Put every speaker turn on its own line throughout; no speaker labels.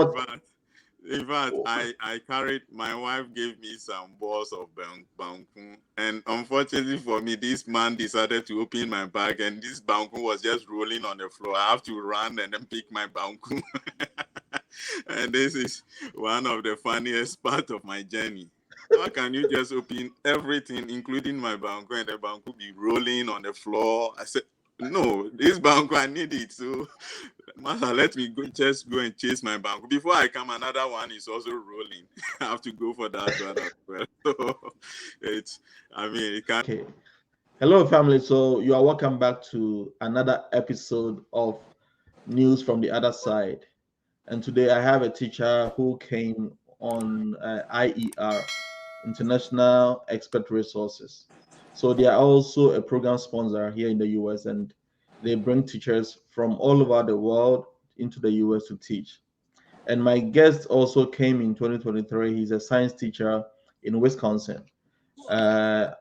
But
In fact, I carried, my wife gave me some balls of BANKU, and unfortunately for me, this man decided to open my bag, and this BANKU was just rolling on the floor. I have to run and then pick my BANKU. And this is one of the funniest part of my journey. How can you just open everything, including my BANKU, and the BANKU be rolling on the floor? I said, no, this BANKU, I need it. So, Master, let me just go and chase my BANKU. Before I come, another one is also rolling. I have to go for that one as well. So, it can't.
okay. Hello, family. So you are welcome back to another episode of News from the Other Side. And today I have a teacher who came on IER, International Expert Resources. So they are also a program sponsor here in the US, and they bring teachers from all over the world into the US to teach. And my guest also came in 2023. He's a science teacher in Wisconsin. Uh,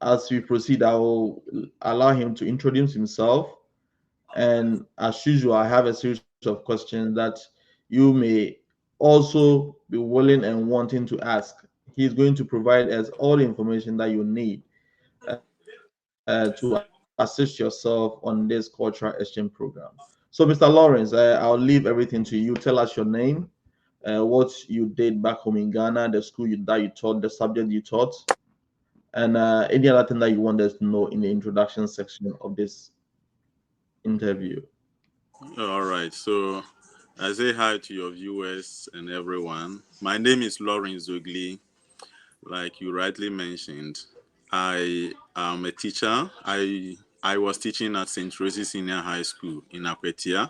as we proceed, I will allow him to introduce himself. And as usual, I have a series of questions that you may also be willing and wanting to ask. He's going to provide us all the information that you need to assist yourself on this cultural exchange program. So, Mr. Lawrence, I'll leave everything to you. Tell us your name, what you did back home in Ghana, the school that you taught, the subject you taught, and any other thing that you want us to know in the introduction section of this interview.
All right. So, I say hi to your viewers and everyone. My name is Lawrence Zogli. Like you rightly mentioned, I am a teacher. I was teaching at St. Rosie's Senior High School in Akwetia.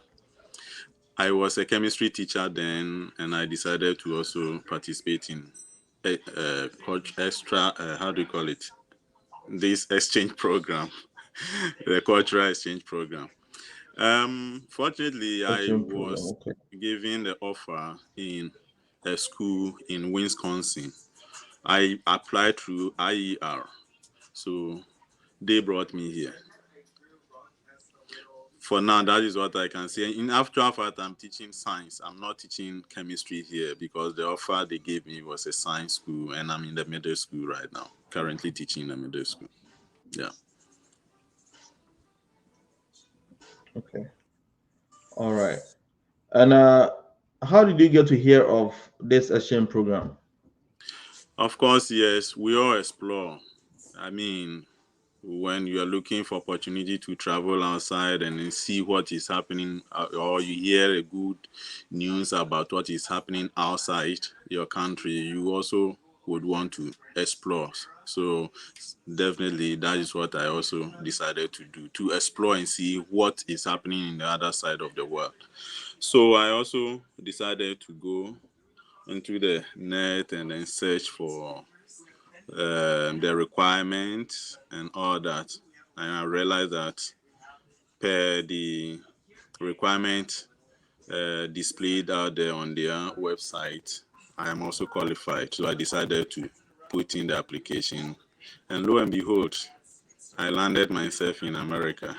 I was a chemistry teacher then, and I decided to also participate in extra, how do you call it? This exchange program, the cultural exchange program. Fortunately, I
Exchange program.
was
Okay.
given the offer in a school in Wisconsin. I applied through IER, so they brought me here. For now, that is what I can say. In actual fact, I'm teaching science. I'm not teaching chemistry here because the offer they gave me was a science school, and I'm in the middle school right now, currently teaching the middle school. Yeah.
Okay. All right. And how did you get to hear of this exchange program?
Of course, yes, we all explore. I mean, when you are looking for opportunity to travel outside and then see what is happening, or you hear a good news about what is happening outside your country, you also would want to explore. So definitely that is what I also decided to do, to explore and see what is happening in the other side of the world. So I also decided to go into the net and then search for the requirements and all that. And I realized that per the requirement displayed out there on their website, I am also qualified. So I decided to put in the application. And lo and behold, I landed myself in America,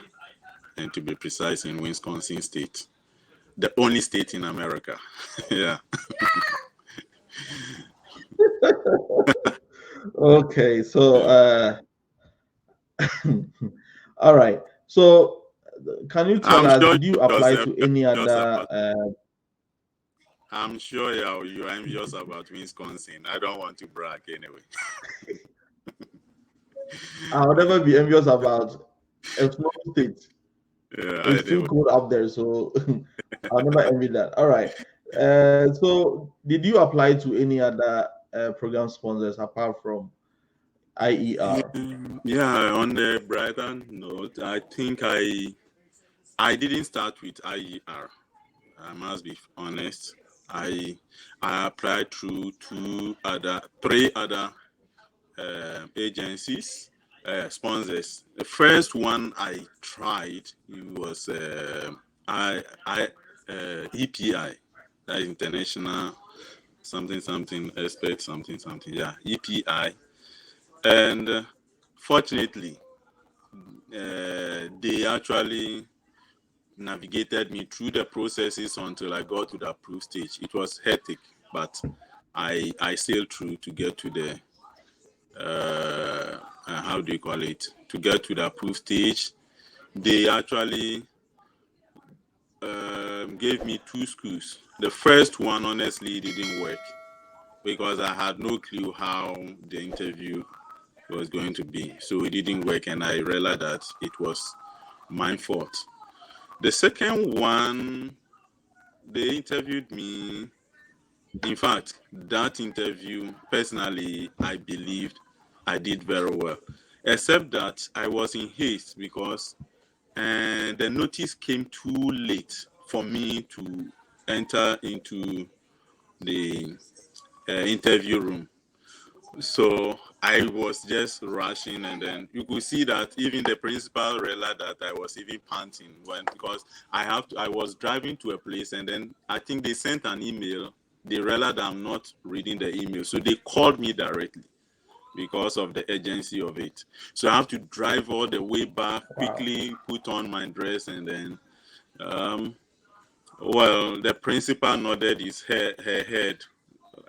and to be precise, in Wisconsin State, the only state in America. Yeah.
Okay. So,
Yeah.
all right. So, can you tell
I'm
us,
sure
did you apply
yourself,
to
you're
any
envious
other?
about. I'm sure you're envious about Wisconsin. I don't want to brag anyway.
I'll never be envious about a small state.
Yeah,
It's too
anyway.
cold up there, so I'll never envy that. All right. So, did you apply to any other program sponsors apart from IER?
Yeah, on the brighter note, I think I didn't start with IER. I must be honest. I applied through three other agencies, sponsors. The first one I tried it was EPI, that is International something expert something. Yeah, EPI, and fortunately, they actually navigated me through the processes until I got to the approved stage. It was hectic, but I sailed through to get to the how do you call it? To get to the approved stage. They actually gave me 2 schools. The first one honestly didn't work because I had no clue how the interview was going to be. So it didn't work, and I realized that it was my fault. The second one, they interviewed me. In fact, that interview, personally, I believed I did very well, except that I was in haste because the notice came too late for me to enter into the interview room. So I was just rushing, and then you could see that even the principal realized that I was even panting because I was driving to a place, and then I think they sent an email. They realized I'm not reading the email, so they called me directly because of the urgency of it. So I have to drive all the way back, quickly put on my dress, and then well, the principal nodded her head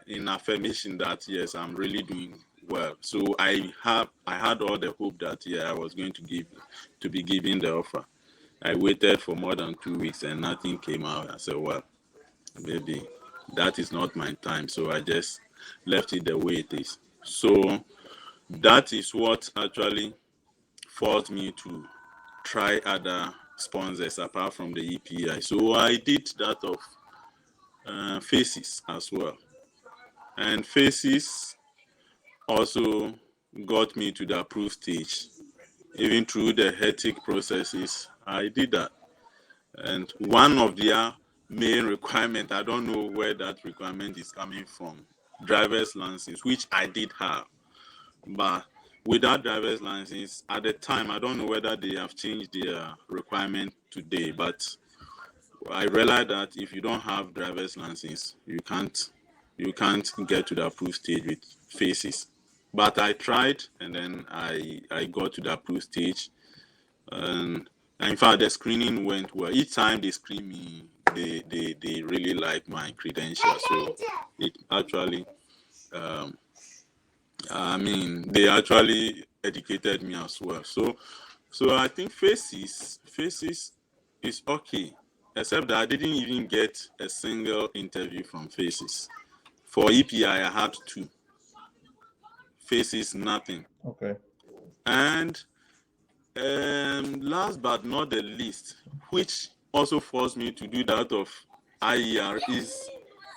in affirmation that yes, I'm really doing well. So I had all the hope that I was going to be given the offer. I waited for more than 2 weeks and nothing came out. I said, well, maybe that is not my time. So I just left it the way it is. So that is what actually forced me to try other sponsors apart from the EPI. So I did that of Faces as well. And Faces also got me to the approved stage. Even through the hectic processes, I did that. And one of their main requirements, I don't know where that requirement is coming from, driver's license, which I did have. But without driver's license, at the time, I don't know whether they have changed their requirement today, but I realized that if you don't have driver's license, you can't get to the approved stage with Faces. But I tried, and then I got to the approved stage, and in fact the screening went well. Each time they screen me, they really like my credentials, so it actually they actually educated me as well. So I think Faces is okay, except that I didn't even get a single interview from Faces. For EPI, I had 2. Faces, nothing.
Okay.
And last but not the least, which also forced me to do that of IER, is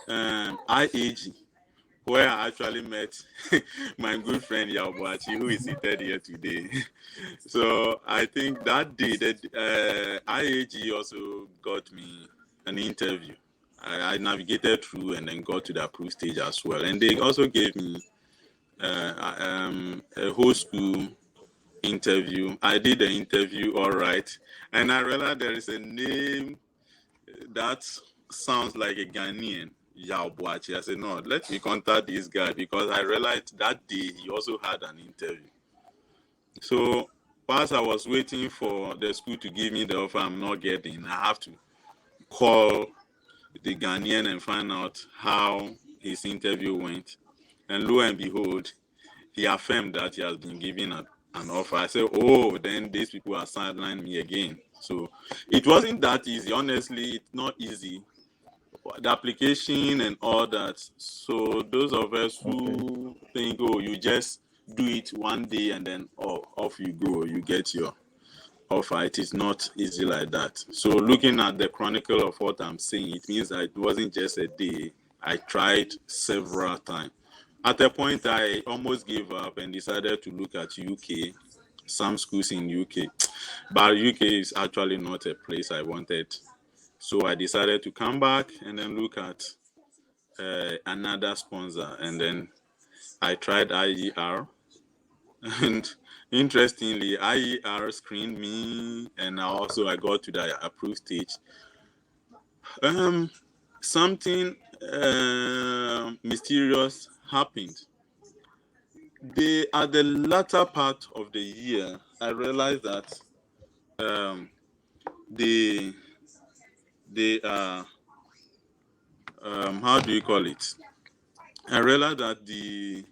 IAG, where I actually met my good friend Yaobuachi, who is seated here today. So I think that day that IAG also got me an interview. I navigated through and then got to the approved stage as well. And they also gave me a whole school interview. I did the interview all right. And I realized there is a name that sounds like a Ghanaian. Yao Boachi. I said, no, let me contact this guy because I realized that day he also had an interview. So whilst I was waiting for the school to give me the offer I'm not getting, I have to call the Ghanaian and find out how his interview went. And lo and behold, he affirmed that he has been given an offer. I said, oh, then these people are sidelining me again. So it wasn't that easy. Honestly, it's not easy. The application and all that. So those of us who think, oh, you just do it one day and then off you go, you get your offer. It is not easy like that. So looking at the chronicle of what I'm saying, it means that it wasn't just a day. I tried several times. At a point, I almost gave up and decided to look at UK, some schools in UK. But UK is actually not a place I wanted. So I decided to come back and then look at another sponsor. And then I tried IER. And interestingly, IER screened me, and I got to the approved stage. Something mysterious happened. At the latter part of the year, I realized that the they are, how do you call it? I realized that the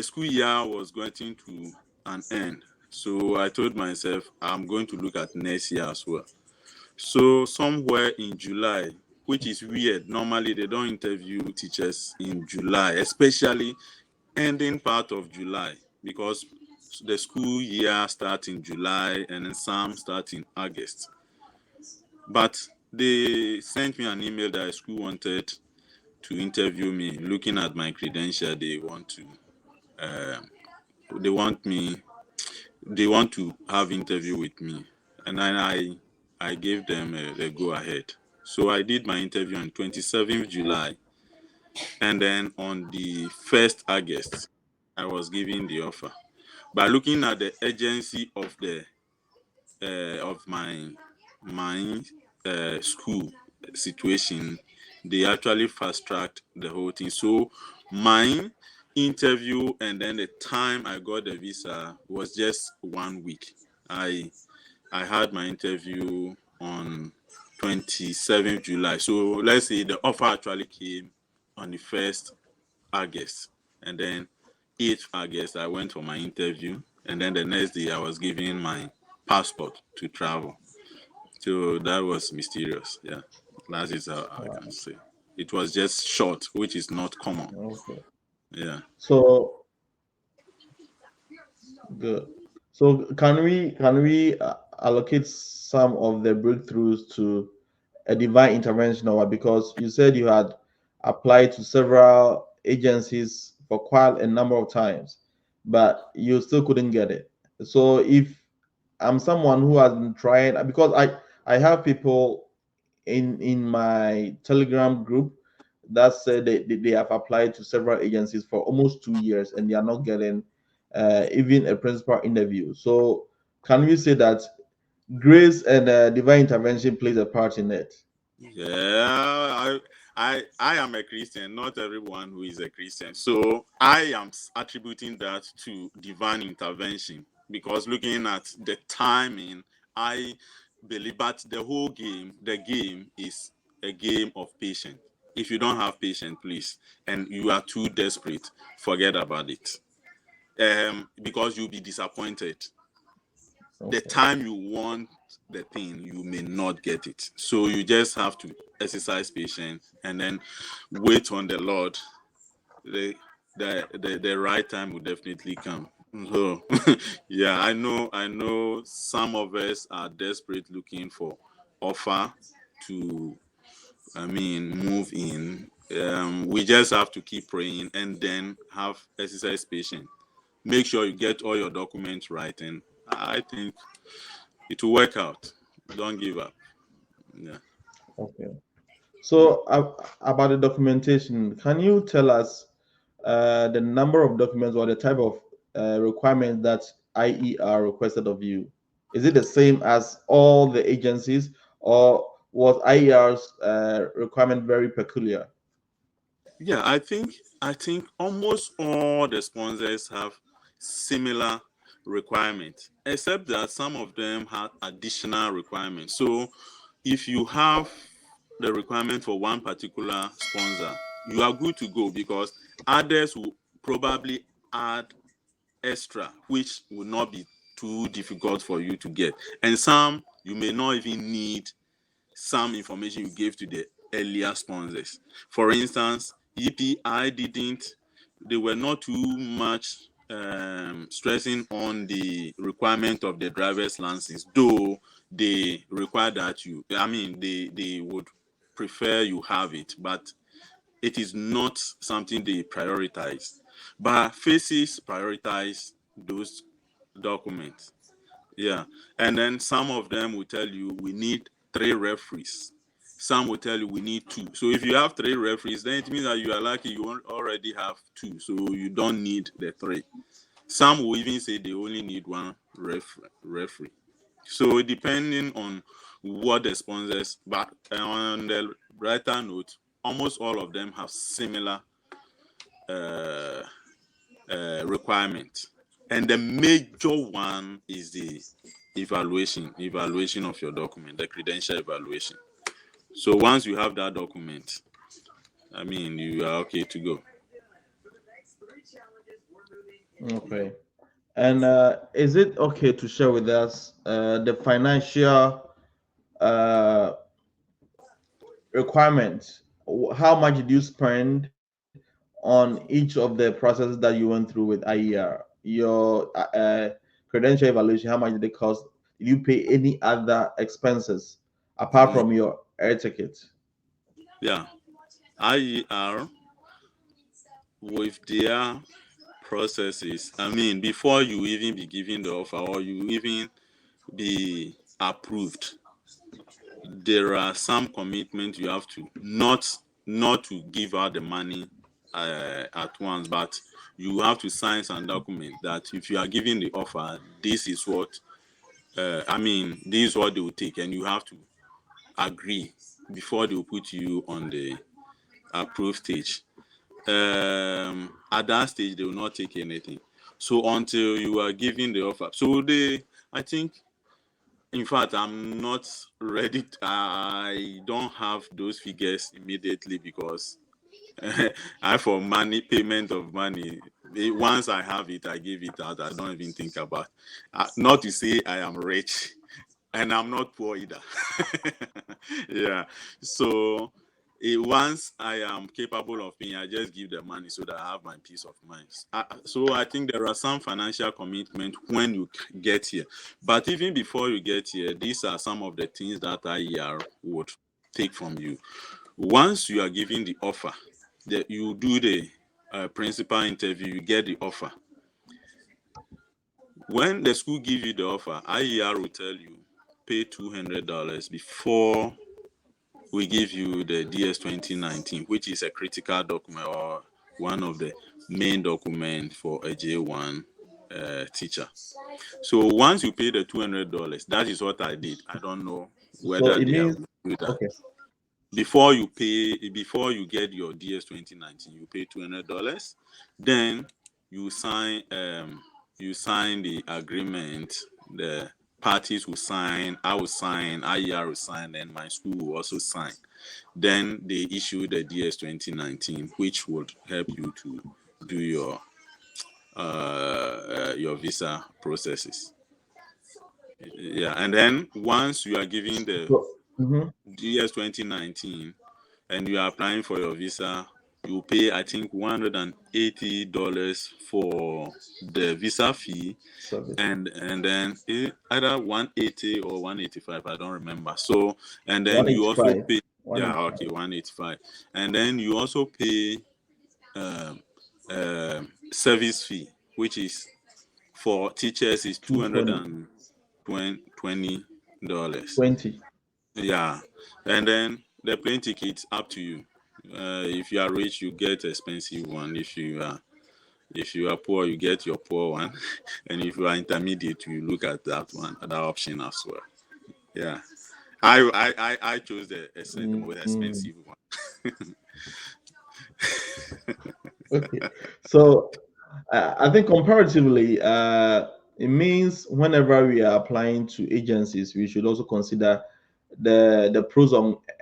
school year was getting to an end. So I told myself I'm going to look at next year as well. So somewhere in July, which is weird. Normally they don't interview teachers in July, especially ending part of July, because the school year starts in July and then some start in August. But they sent me an email that the school wanted to interview me. Looking at my credential, they want me they want to have interview with me, and then I gave them a go ahead. So I did my interview on 27th July, and then on the 1st August I was given the offer. By looking at the urgency of the of my school situation, they actually fast tracked the whole thing. So my interview and then the time I got the visa was just 1 week. I had my interview on 27th July. So let's say the offer actually came on the 1st August, and then 8th August I went for my interview, and then the next day I was given my passport to travel. So that was mysterious. Yeah, that is how I
Wow.
can say. It was just short, which is not common.
Okay.
Yeah.
So good. So can we allocate some of the breakthroughs to a divine intervention, or because you said you had applied to several agencies for quite a number of times, but you still couldn't get it. So if I'm someone who has been trying, because I have people in my Telegram group that said they have applied to several agencies for almost 2 years and they are not getting even a principal interview. So can we say that grace and divine intervention plays a part in it?
Yeah, I am a Christian. Not everyone who is a Christian. So I am attributing that to divine intervention, because looking at the timing, I believe. But the game is a game of patience. If you don't have patience, please, and you are too desperate, forget about it. Because you'll be disappointed. The
Okay.
time you want the thing, you may not get it. So you just have to exercise patience and then wait on the Lord. The right time will definitely come. So yeah, I know some of us are desperate looking for offer to, I mean, move in. We just have to keep praying and then have exercise patience. Make sure you get all your documents right, and I think it will work out. Don't give up. Yeah.
Okay. So about the documentation, can you tell us the number of documents or the type of requirements that IER requested of you? Is it the same as all the agencies, or was IER's requirement very peculiar?
Yeah, I think almost all the sponsors have similar requirements, except that some of them have additional requirements. So if you have the requirement for one particular sponsor, you are good to go, because others will probably add extra, which will not be too difficult for you to get. And some you may not even need some information you gave to the earlier sponsors. For instance, EPI didn't, they were not too much stressing on the requirement of the driver's license, though they require that they would prefer you have it, but it is not something they prioritize. But faces prioritize those documents. Yeah. And then some of them will tell you we need 3 referees. Some will tell you we need 2. So if you have 3 referees, then it means that you are lucky you already have 2. So you don't need the 3. Some will even say they only need 1 referee. So depending on what the sponsors, but on the brighter note, almost all of them have similar uh, requirement. And the major one is the evaluation of your document, the credential evaluation. So once you have that document, I mean, you are okay to go.
Okay. And is it okay to share with us the financial uh, requirements? How much did you spend on each of the processes that you went through with IER? Your credential evaluation, how much did it cost? Did you pay any other expenses apart
No.
from your air ticket?
Yeah. IER with their processes. I mean, before you even be given the offer or you even be approved, there are some commitments you have to not to give out the money at once, but you have to sign some document that if you are giving the offer, this is what I mean, this is what they will take, and you have to agree before they will put you on the approved stage. At that stage, they will not take anything. So until you are giving the offer, so I think, in fact, I'm not ready. I don't have those figures immediately because I for money payment of money. Once I have it, I give it out. I don't even think about. Not to say I am rich, and I'm not poor either. Yeah. So once I am capable of paying, I just give the money so that I have my peace of mind. So I think there are some financial commitment when you get here. But even before you get here, these are some of the things that IER would take from you. Once you are given the offer, that you do the principal interview, you get the offer. When the school give you the offer, IER will tell you pay $200 before we give you the DS 2019, which is a critical document or one of the main documents for a J1 teacher. So once you pay the $200, that is what I did. I don't know
So
whether
it
they are
means,
going to do that.
okay.
Before you get your DS 2019, you pay $200. Then you sign the agreement. The parties will sign, I will sign, IER will sign, and my school will also sign. Then they issue the DS 2019, which would help you to do your visa processes. Yeah, and then once you are giving the
So, mhm.
DS 2019 and you are applying for your visa, you pay I think $180 for the visa fee,
Service.
and then either 180 or 185, I don't remember. So and then you also
185.
pay, yeah,
185.
okay, 185, and then you also pay service fee, which is for teachers is
220.
$220.
20.
Yeah, and then the plane ticket up to you. If you are rich, you get expensive one. If you are poor, you get your poor one, and if you are intermediate, you look at that one, that option as well. Yeah, I chose the most
Mm,
expensive one.
okay. So I think comparatively, it means whenever we are applying to agencies, we should also consider the pros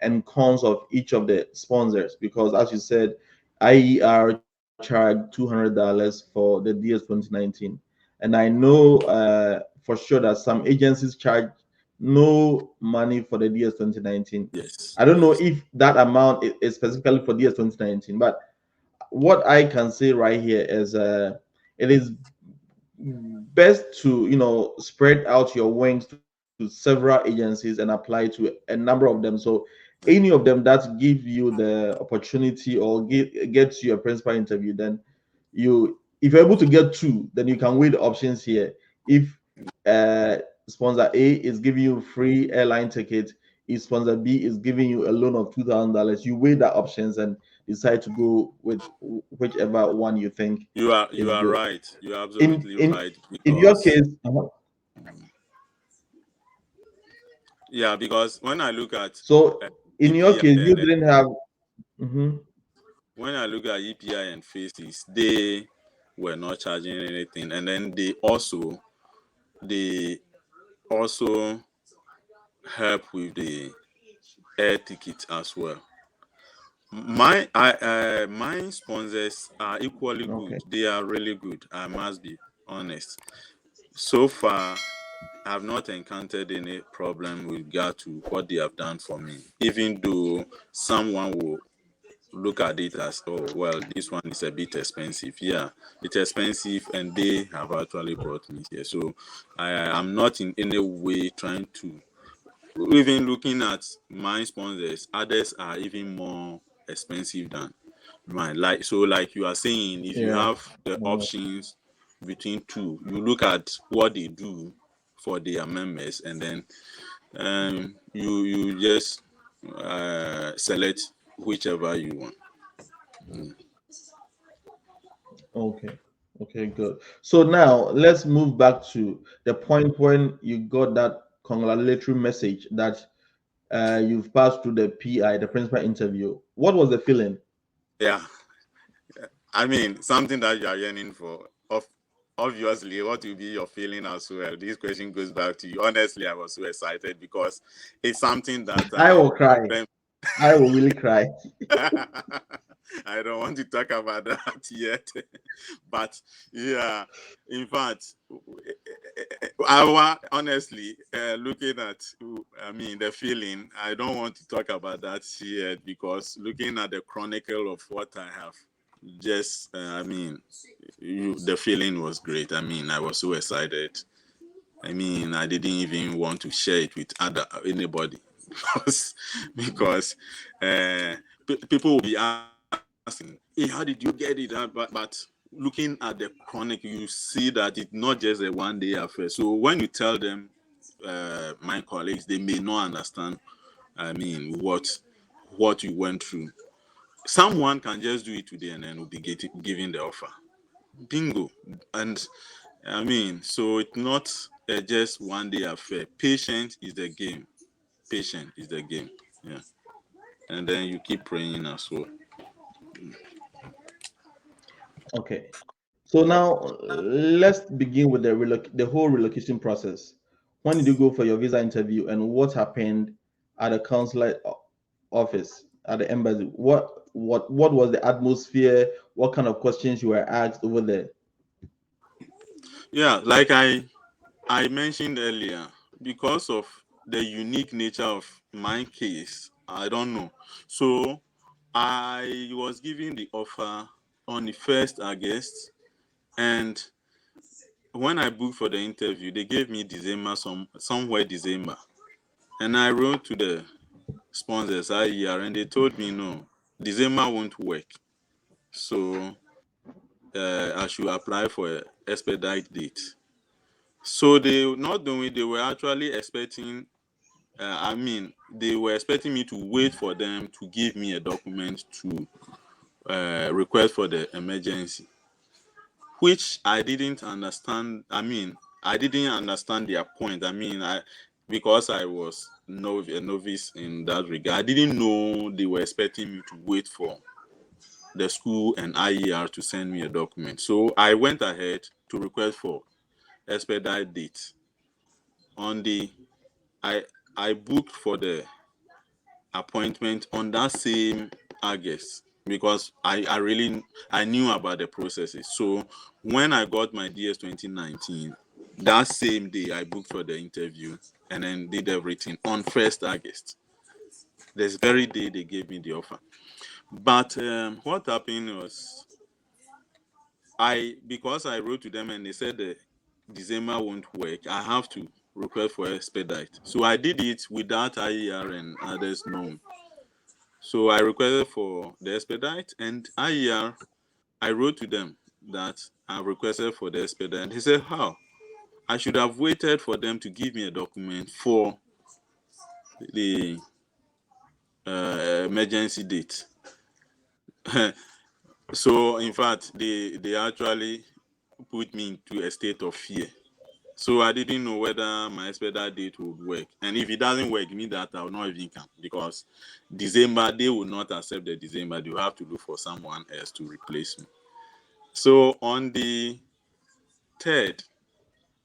and cons of each of the sponsors, because as you said, IER charged $200 for the DS 2019, and I know for sure that some agencies charge no money for the DS 2019.
Yes,
I don't know
yes.
if that amount is specifically for DS 2019, but what I can say right here is it is best to spread out your wings to several agencies and apply to a number of them. So any of them that give you the opportunity or get you a principal interview, then if you're able to get two, then you can weigh the options here. If uh sponsor A is giving you free airline ticket, if sponsor B is giving you a loan of $2,000, you weigh the options and decide to go with whichever one you think
You
is
are
good.
right. You are
In
absolutely
in
right
in your
because
case,
yeah, because when I look at
so in your
EPI
case, you
and
didn't have. Mhm.
when I look at EPI and Faces, they were not charging anything, and then they also help with the air ticket as well. My sponsors are equally good.
Okay.
They are really good. I must be honest. So far, I've not encountered any problem with regard to what they have done for me. Even though someone will look at it as, oh well, this one is a bit expensive. Yeah, it's expensive, and they have actually brought me here. So I am not in any way trying to, even looking at my sponsors, others are even more expensive than mine. Like, so like you are saying, if you
Yeah.
have the options between two, you look at what they do for their members, and then you just select whichever you want.
Okay. Okay, good. So now let's move back to the point when you got that congratulatory message that you've passed through the PI, the principal interview. What was the feeling?
Yeah, I mean, something that you are yearning for. Obviously, what will be your feeling as well? This question goes back to you. Honestly, I was so excited because it's something that
I
I
will cry.
dreamt.
I will really cry.
I don't want to talk about that yet, but yeah, in fact, honestly, looking at, I mean, the feeling, I don't want to talk about that yet because looking at the chronicle of what I have, just, I mean, the feeling was great. I mean, I was so excited. I mean, I didn't even want to share it with anybody because people will be asking, "Hey, how did you get it?" But looking at the chronic, you see that it's not just a one-day affair. So when you tell them, my colleagues, they may not understand. I mean, what you went through. Someone can just do it today and then will be giving the offer. Bingo. And I mean, so it's not just one day affair. Patience is the game. Patience is the game. Yeah. And then you keep praying as well.
Okay. So now let's begin with the whole relocation process. When did you go for your visa interview, and what happened at the consulate office at the embassy? What was the atmosphere? What kind of questions you were asked over there?
Yeah, like I mentioned earlier, because of the unique nature of my case, I don't know. So I was given the offer on the 1st August, and when I booked for the interview, they gave me December, somewhere December. And I wrote to the sponsors, IER, and they told me no, December won't work. So I should apply for an expedite date. So they not doing, they were actually expecting, I mean, they were expecting me to wait for them to give me a document to request for the emergency, which I didn't understand. I mean, I didn't understand their point. I mean, because I was a novice in that regard, I didn't know they were expecting me to wait for the school and IER to send me a document. So I went ahead to request for expedite date. On the I I booked for the appointment on that same August because I knew about the processes. So when I got my DS 2019, that same day I booked for the interview and then did everything on 1st August. This very day they gave me the offer. But what happened was because I wrote to them and they said the December won't work, I have to request for expedite. So I did it without IER and others knowing. So I requested for the expedite, and IER, I wrote to them that I requested for the expedite. And he said, how? I should have waited for them to give me a document for the emergency date. So in fact, they actually put me into a state of fear. So I didn't know whether my expedite date would work. And if it doesn't work, it means that I will not even come because December, they will not accept the December. They will have to look for someone else to replace me. So on the 3rd,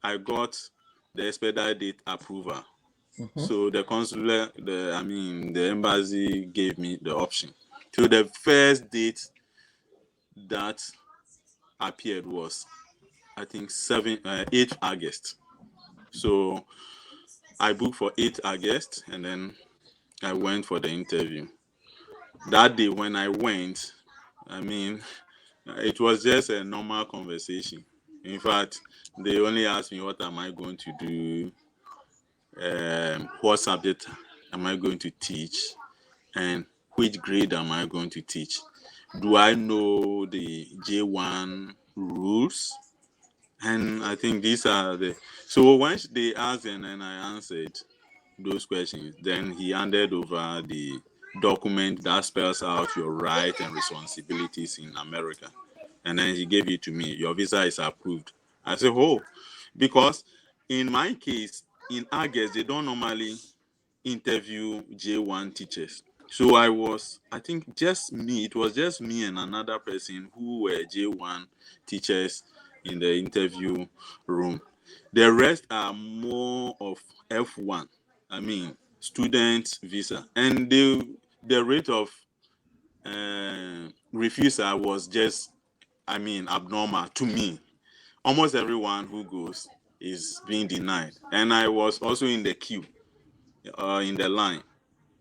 I got the expedite date approval.
Mm-hmm.
So the consular, the embassy gave me the option. So the first date that appeared was, I think, 8th August. So I booked for 8th August, and then I went for the interview. That day when I went, I mean, it was just a normal conversation. In fact, they only asked me what am I going to do, what subject am I going to teach, and which grade am I going to teach. Do I know the J1 rules? And I think these are the. So once they asked and then I answered those questions, then he handed over the document that spells out your rights and responsibilities in America. And then he gave it to me. Your visa is approved. I said, oh, because in my case, in August, they don't normally interview J1 teachers. So I think just me, it was just me and another person who were J1 teachers in the interview room. The rest are more of F1, I mean, student visa. And the rate of refusal was just, abnormal to me. Almost everyone who goes is being denied. And I was also in the queue, in the line,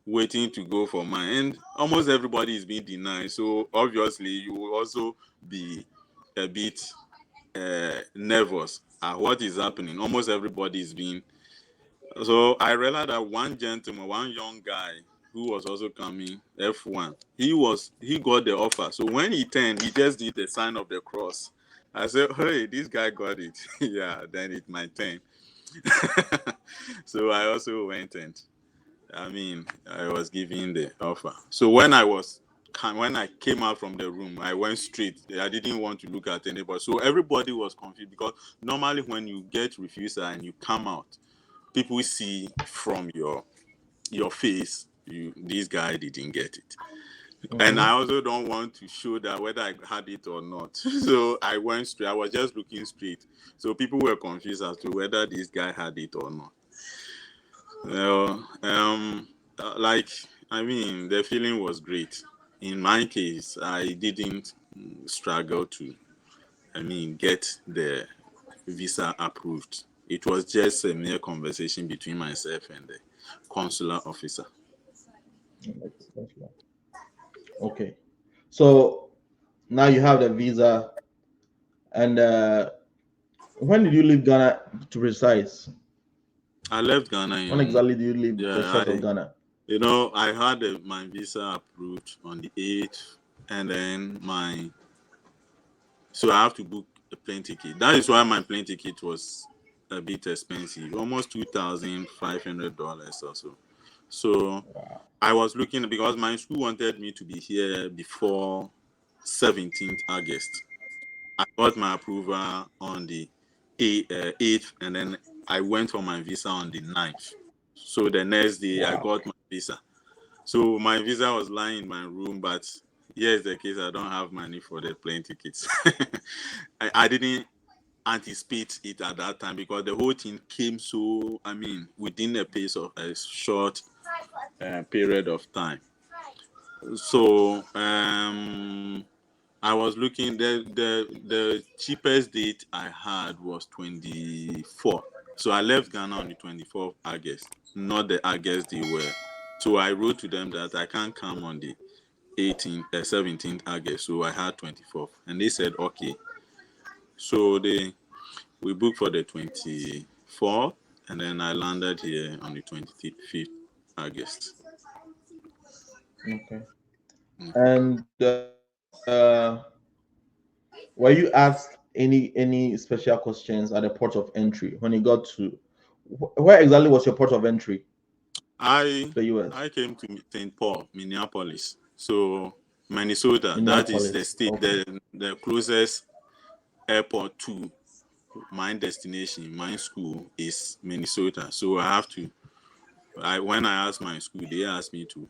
waiting to go for mine, and almost everybody is being denied, so obviously you will also be a bit nervous at what is happening. Almost everybody is being, so I realized that one young guy who was also coming F1, he got the offer. So when he turned, he just did the sign of the cross. I said, hey, this guy got it. Yeah, then it's my turn. So I also went, and I was given the offer. So when I came out from the room, I went straight. I didn't want to look at anybody. So everybody was confused, because normally when you get refusal and you come out, people see from your face, this guy didn't get it. And I
Mm-hmm.
also don't want to show that whether I had it or not. So I went straight. I was just looking straight. So people were confused as to whether this guy had it or not. Well, like, the feeling was great. In my case, I didn't struggle to, get the visa approved. It was just a mere conversation between myself and the consular officer.
Okay. So now you have the visa, and when did you leave Ghana to precise?
I left Ghana
When
in,
exactly did you leave the
yeah,
shores of Ghana?
I had my visa approved on the 8th, and then so I have to book a plane ticket. That is why my plane ticket was a bit expensive, almost $2,500 or so. So
Wow.
I was looking, because my school wanted me to be here before 17th August. I got my approval on the 8th, and then I went for my visa on the 9th. So the next day I
Wow.
got my visa. So my visa was lying in my room, but here's the case: I don't have money for the plane tickets. I didn't anticipate it at that time, because the whole thing came so, within a pace of a short period of time. So I was looking, the cheapest date I had was 24. So I left Ghana on the 24th August, not the August they were. So I wrote to them that I can't come on the 17th August. So I had 24th, and they said okay. So we booked for the 24th, and then I landed here on the 25th August.
Okay.
Mhm.
And were you asked any special questions at the port of entry when you got to? Where exactly was your port of entry
I
to the US?
I came to St. Paul, Minneapolis. So Minnesota, that is the
Minneapolis.
state,
Okay.
the closest airport to my destination, my school is Minnesota. So I have to. When I asked my school, they asked me to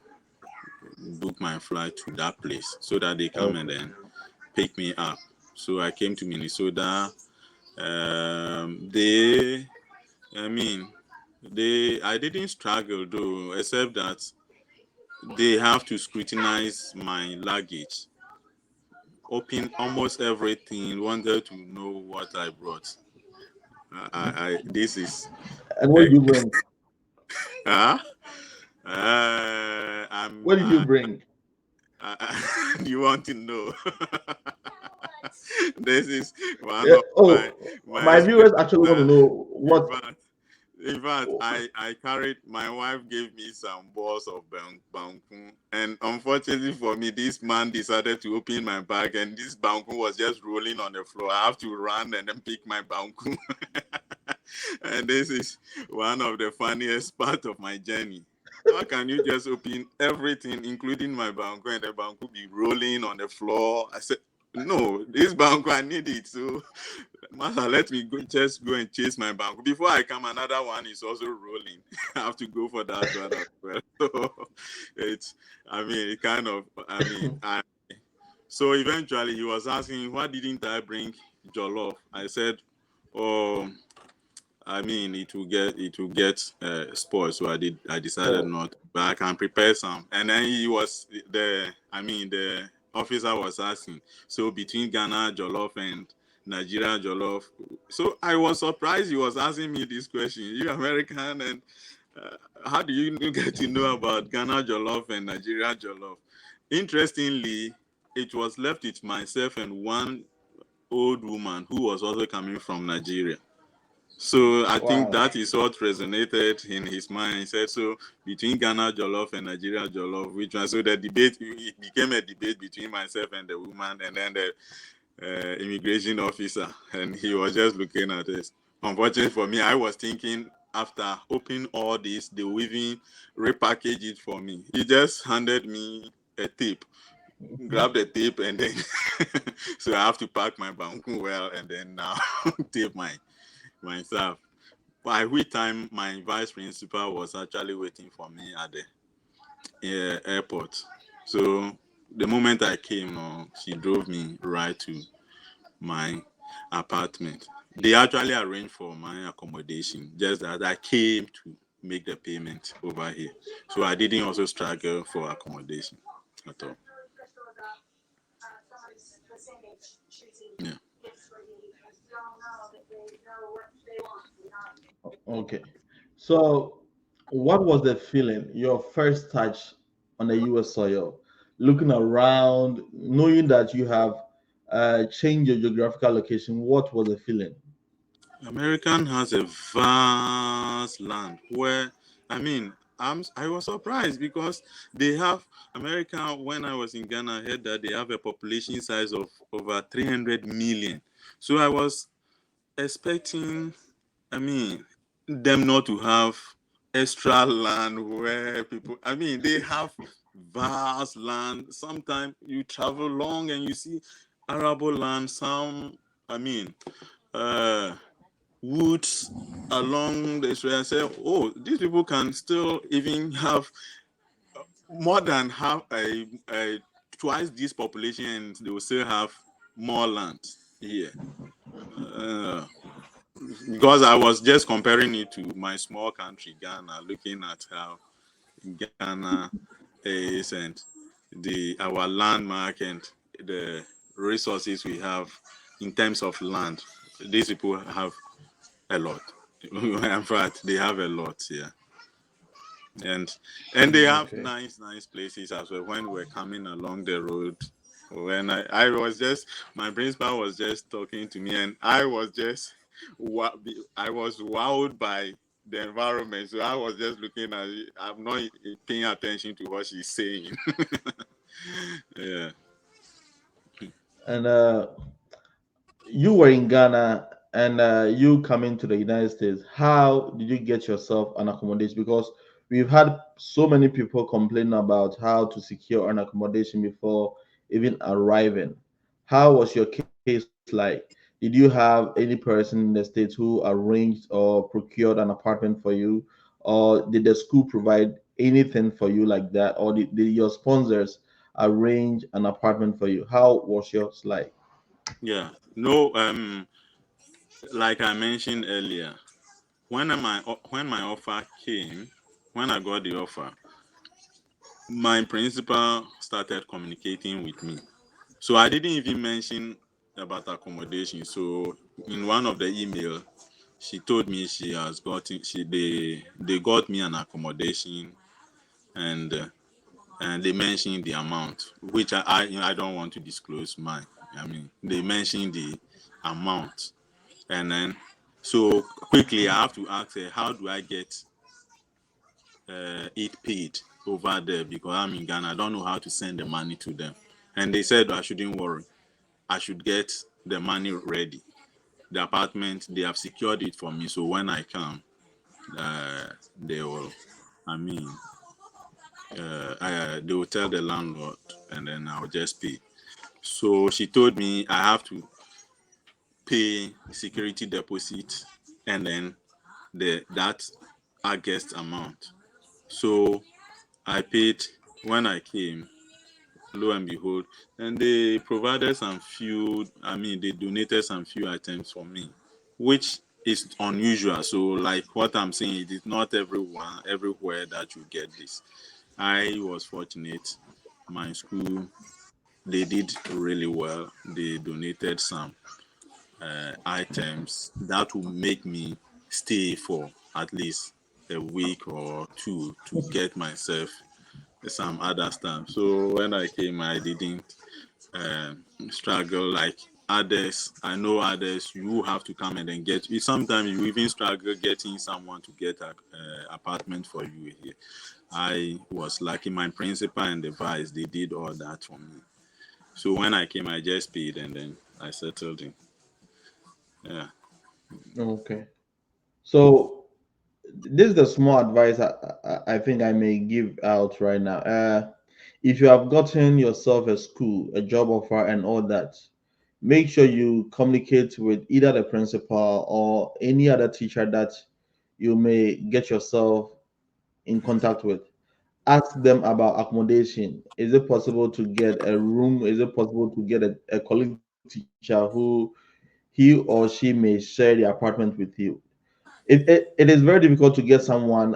book my flight to that place so that they come and
Okay.
then pick me up. So I came to Minnesota. They, I mean, I didn't struggle though, except that they have to scrutinize my luggage, open almost everything, wanted to know what I brought. This is,
And what did you bring?
huh?
What did you bring?
You want to know? This is one
Yeah.
of
Oh,
my
my viewers actually want to
expenses.
know
In
what.
fact, I carried. My wife gave me some balls of banku, and unfortunately for me, this man decided to open my bag, and this banku was just rolling on the floor. I have to run and then pick my banku, and this is one of the funniest part of my journey. How can you just open everything, including my banku, and the banku be rolling on the floor? I said, no, this banku, I need it. So, Master, let me just go and chase my banku. Before I come, another one is also rolling. I have to go for that one as well. So, it's, I mean, it kind of, so eventually he was asking, why didn't I bring jollof? I said, oh, I mean, it will get spoiled, so I decided
Oh,
not, but I can prepare some. And then the officer was asking, so between Ghana jollof and Nigeria jollof. So I was surprised he was asking me this question. You American, and how do you get to know about Ghana jollof and Nigeria jollof? Interestingly, it was left with myself and one old woman who was also coming from Nigeria. So I think
wow.
that is what resonated in his mind. He said, so between Ghana Jollof and Nigeria Jollof, which one? So the debate, it became a debate between myself and the woman and then the immigration officer. And he was just looking at us. Unfortunately for me, I was thinking after opening all this, they will even repackage it for me. He just handed me a tape, grab the tape, and then so I have to pack my banku well and then now tape myself. By which time my vice principal was actually waiting for me at the airport. So the moment I came, she drove me right to my apartment. They actually arranged for my accommodation, just that I came to make the payment over here. So I didn't also struggle for accommodation at all. Yeah.
Okay. So, what was the feeling, your first touch on the US soil? Looking around, knowing that you have changed your geographical location, what was the feeling?
American has a vast land where, I mean, I was surprised because they have America. When I was in Ghana, I heard that they have a population size of over 300 million. So I was expecting, I mean, them not to have extra land where people, I mean, they have vast land. Sometimes you travel long and you see arable land. Some, I mean, uh woods along the street. I say, oh, these people can still even have more than half a twice this population, and they will still have more land here. Uh, because I was just comparing it to my small country, Ghana, looking at how Ghana is and our landmark and the resources we have in terms of land. These people have a lot. In fact, they have a lot here, and they have
Okay.
nice places as well. When we're coming along the road, when I was just my principal was just talking to me, and I was just I was wowed by the environment. So I was just looking at it. I'm not paying attention to what she's saying. Yeah.
And you were in Ghana and you coming to the United States. How did you get yourself an accommodation? Because we've had so many people complain about how to secure an accommodation before even arriving. How was your case like? Did you have any person in the States who arranged or procured an apartment for you? Or did the school provide anything for you like that? Or did your sponsors arrange an apartment for you? How was yours like?
Yeah. No, like I mentioned earlier, when my offer came, when I got the offer, my principal started communicating with me. So I didn't even mention about accommodation. So in one of the email, she told me she has gotten they got me an accommodation, and they mentioned the amount, which I don't want to disclose mine. I mean, they mentioned the amount, and then so quickly I have to ask her, how do I get it paid over there, because I'm in Ghana. I don't know how to send the money to them. And they said I shouldn't worry. I should get the money ready. The apartment, they have secured it for me. So when I come, they will, I mean, they will tell the landlord, and then I'll just pay. So she told me I have to pay security deposit, and then that August amount. So I paid when I came. Lo and behold, and they provided some few, I mean, they donated some few items for me, which is unusual. So, like what I'm saying, it is not everywhere that you get this. I was fortunate. My school, they did really well. They donated some items that will make me stay for at least a week or two to get myself some other stuff. So when I came, I didn't struggle like others. I know others, you have to come and then get. Sometimes you even struggle getting someone to get an apartment for you here. I was lucky. My principal and the vice, they did all that for me. So when I came, I just paid and then I settled in. Yeah.
Okay. So this is the small advice I think I may give out right now. If you have gotten yourself a school, a job offer, and all that, make sure you communicate with either the principal or any other teacher that you may get yourself in contact with. Ask them about accommodation. Is it possible to get a room? Is it possible to get a colleague teacher who he or she may share the apartment with you? It is very difficult to get someone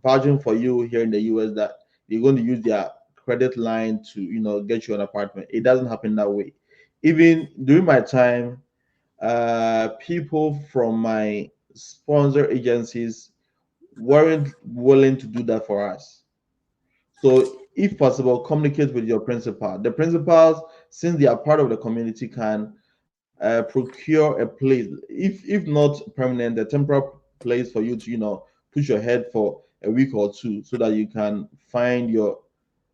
vouching for you here in the US that they're going to use their credit line to get you an apartment. It doesn't happen that way. Even during my time, people from my sponsor agencies weren't willing to do that for us. So if possible, communicate with your principal. The principals, since they are part of the community, can procure a place, if not permanent, a temporary place for you to put your head for a week or two, so that you can find your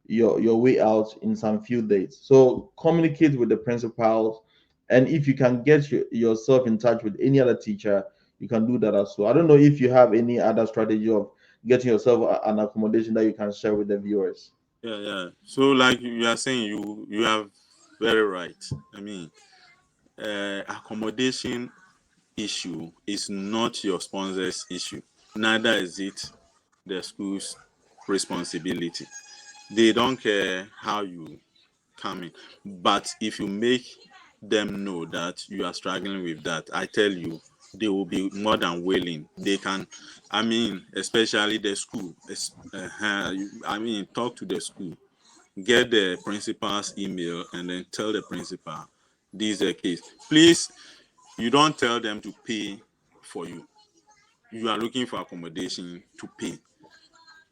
way out in some few days. So communicate with the principals, and if you can get yourself in touch with any other teacher, you can do that as well. I don't know if you have any other strategy of getting yourself an accommodation that you can share with the viewers.
Yeah, yeah. So like you are saying, you are very right. I mean, accommodation issue is not your sponsor's issue. Neither is it the school's responsibility. They don't care how you come in. But if you make them know that you are struggling with that, I tell you, they will be more than willing. They can, I mean, especially the school. I mean, talk to the school, get the principal's email, and then tell the principal this is the case. Please, you don't tell them to pay for you. You are looking for accommodation to pay.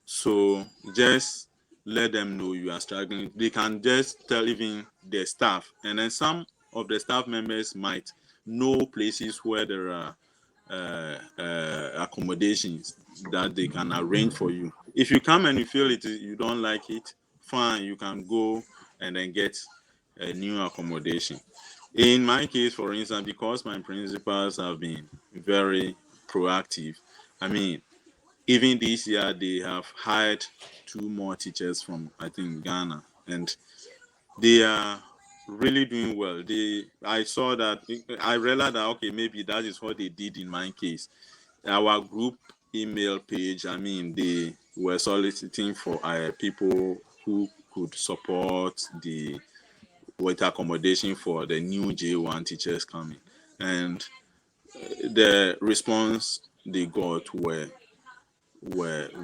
So just let them know you are struggling. They can just tell even the staff, and then some of the staff members might know places where there are accommodations that they can arrange for you. If you come and you feel you don't like it, fine, you can go and then get a new accommodation. In my case, for instance, because my principals have been very proactive, I mean, even this year they have hired two more teachers from, I think, Ghana, and they are really doing well. I saw that, I realized that okay, maybe that is what they did in my case. Our group email page, I mean, they were soliciting for people who could support the with accommodation for the new J1 teachers coming, and the response they got were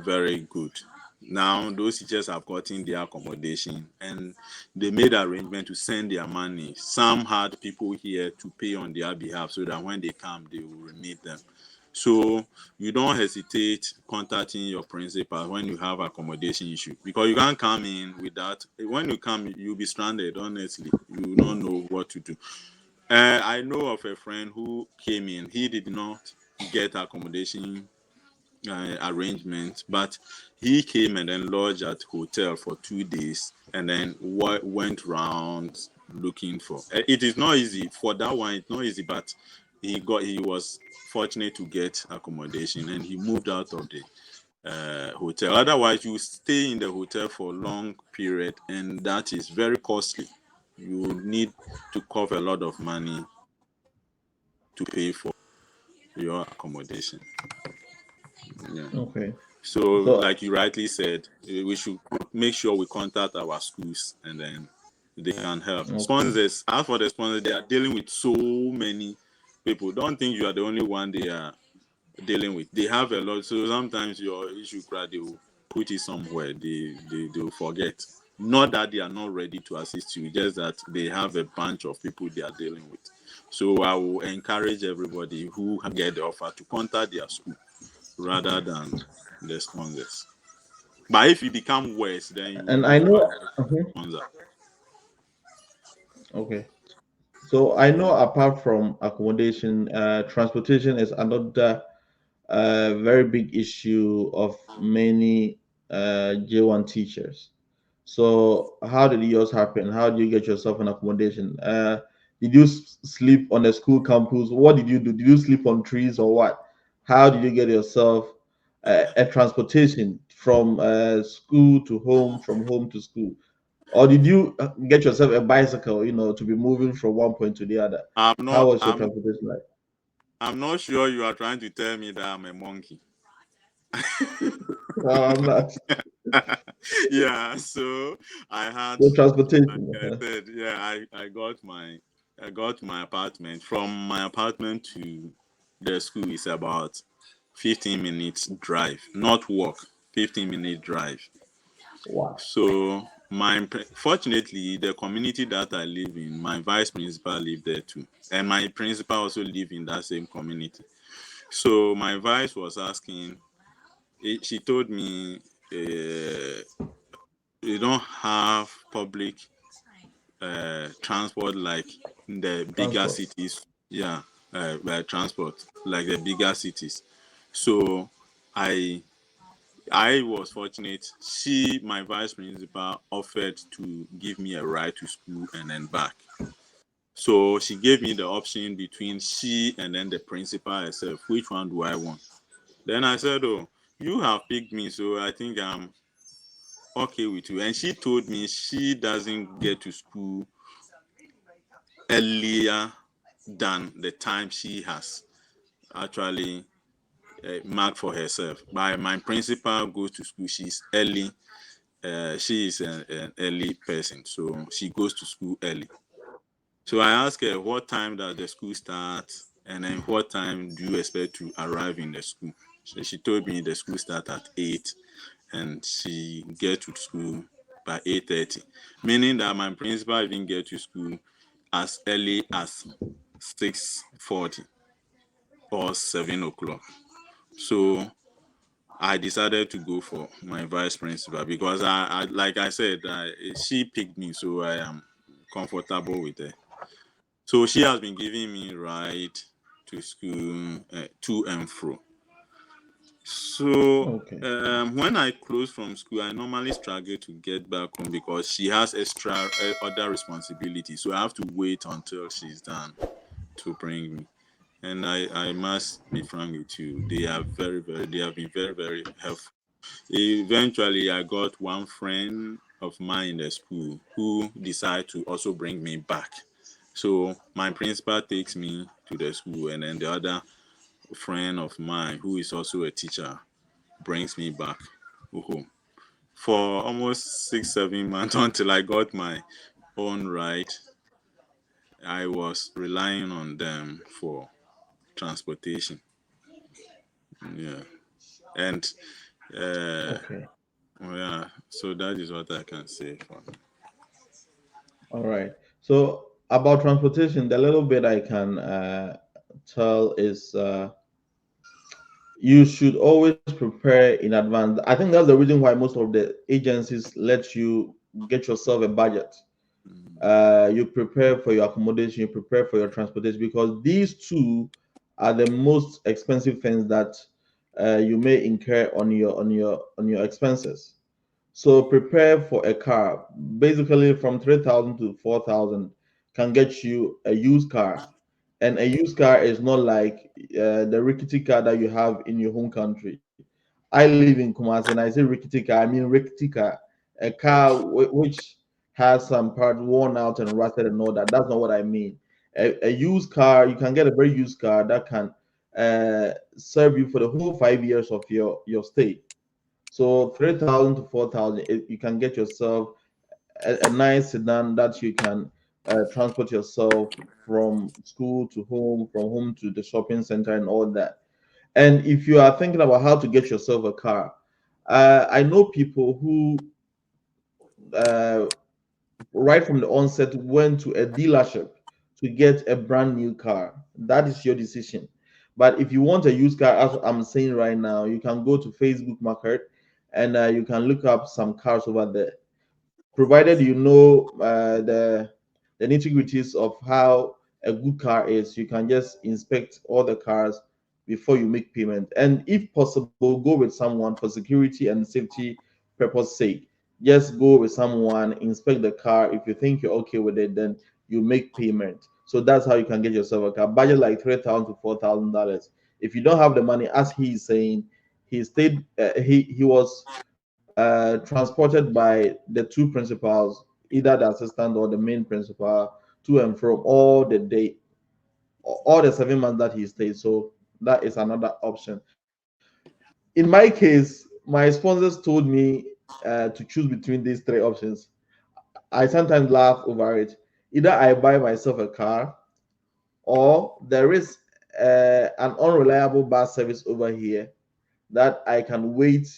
very good. Now those teachers have gotten their accommodation and they made arrangement to send their money. Some had people here to pay on their behalf so that when they come they will remit them. So you don't hesitate contacting your principal when you have accommodation issue, because you can't come in with that. When you come, you'll be stranded. Honestly, you don't know what to do. I know of a friend who came in. He did not get accommodation arrangement, but he came and then lodged at hotel for 2 days and then went round looking for. It is not easy for that one. It's not easy, but he was fortunate to get accommodation and he moved out of the hotel. Otherwise, you stay in the hotel for a long period, and that is very costly. You need to cover a lot of money to pay for your accommodation. Yeah.
Okay.
So,
So
like you rightly said, we should make sure we contact our schools and then they can help.
okay.
Sponsors, as for the sponsors, they are dealing with so many people. Don't think you are the only one they are dealing with. They have a lot. So sometimes your issue cry, they will put it somewhere. They will forget. Not that they are not ready to assist you, just that they have a bunch of people they are dealing with. So I will encourage everybody who get the offer to contact their school rather than the sponsors. But if you become worse, then you
And
look
I
for
know.
another
Mhm.
sponsor.
Okay. So I know apart from accommodation, transportation is another very big issue of many J1 teachers. So how did yours happen? How did you get yourself an accommodation? Did you sleep on the school campus? What did you do? Did you sleep on trees or what? How did you get yourself a transportation from school to home, from home to school? Or did you get yourself a bicycle, to be moving from one point to the other?
I'm
How
not.
was your
I'm.
transportation like?
I'm not sure you are trying to tell me that I'm a monkey.
Well, I'm not.
Yeah. So I had,
Your
like
transportation.
I said, yeah, I got my apartment. From my apartment to the school is about 15 minutes drive, not walk. 15-minute drive.
Wow.
So fortunately, the community that I live in, my vice principal lived there too, and my principal also live in that same community. So my vice was asking. She told me they don't have public transport like in the bigger
Transport.
cities. Yeah, transport like the bigger cities. So I I was fortunate. My vice principal, offered to give me a ride to school and then back. So she gave me the option between she and then the principal herself. Which one do I want? Then I said, "Oh, you have picked me, so I think I'm okay with you." And she told me she doesn't get to school earlier than the time she has actually marked for herself. My principal goes to school. She's early. She is an early person, so she goes to school early. So I asked her what time does the school start, and then what time do you expect to arrive in the school. So she told me the school start at 8, and she get to school by 8:30, meaning that my principal even get to school as early as 6:40 or 7 o'clock. So I decided to go for my vice principal because like I said, she picked me, so I am comfortable with her. So she has been giving me ride to school, to and fro. So
Okay.
when I close from school, I normally struggle to get back home because she has extra other responsibilities. So I have to wait until she's done to bring me. And I must be frank with you, they have been very, very helpful. Eventually, I got one friend of mine in the school who decided to also bring me back. So my principal takes me to the school, and then the other friend of mine, who is also a teacher, brings me back home for almost 6, 7 months until I got my own ride. I was relying on them for transportation. Yeah, and
Okay.
yeah. So that is what I can say for.
All right. So about transportation, the little bit I can tell is you should always prepare in advance. I think that's the reason why most of the agencies let you get yourself a budget. You prepare for your accommodation, you prepare for your transportation, because these two are the most expensive things that you may incur on your expenses. So prepare for a car. Basically, from 3,000 to 4,000 can get you a used car, and a used car is not like the rickety car that you have in your home country. I live in Kumasi, and I say rickety car, I mean rickety car, a car which has some part worn out and rusted and all that. That's not what I mean. A used car, you can get a very used car that can serve you for the whole 5 years of your stay. So 3,000 to 4,000, you can get yourself a nice sedan that you can transport yourself from school to home, from home to the shopping center, and all that. And if you are thinking about how to get yourself a car, I know people who, uh, right from the onset, went to a dealership to get a brand new car. That is your decision. But if you want a used car, as I'm saying right now, you can go to Facebook Market, and you can look up some cars over there, provided you know the nitty-gritties of how a good car is. You can just inspect all the cars before you make payment, and if possible, go with someone for security and safety purpose sake. Just go with someone, inspect the car. If you think you're okay with it, then you make payment. So that's how you can get yourself a car. Budget like 3,000 to $4,000. If you don't have the money, as he is saying, he was transported by the two principals, either the assistant or the main principal, to and from all the day, all the 7 months that he stayed. So that is another option. In my case, my sponsors told me to choose between these three options. I sometimes laugh over it. Either I buy myself a car, or there is an unreliable bus service over here that I can wait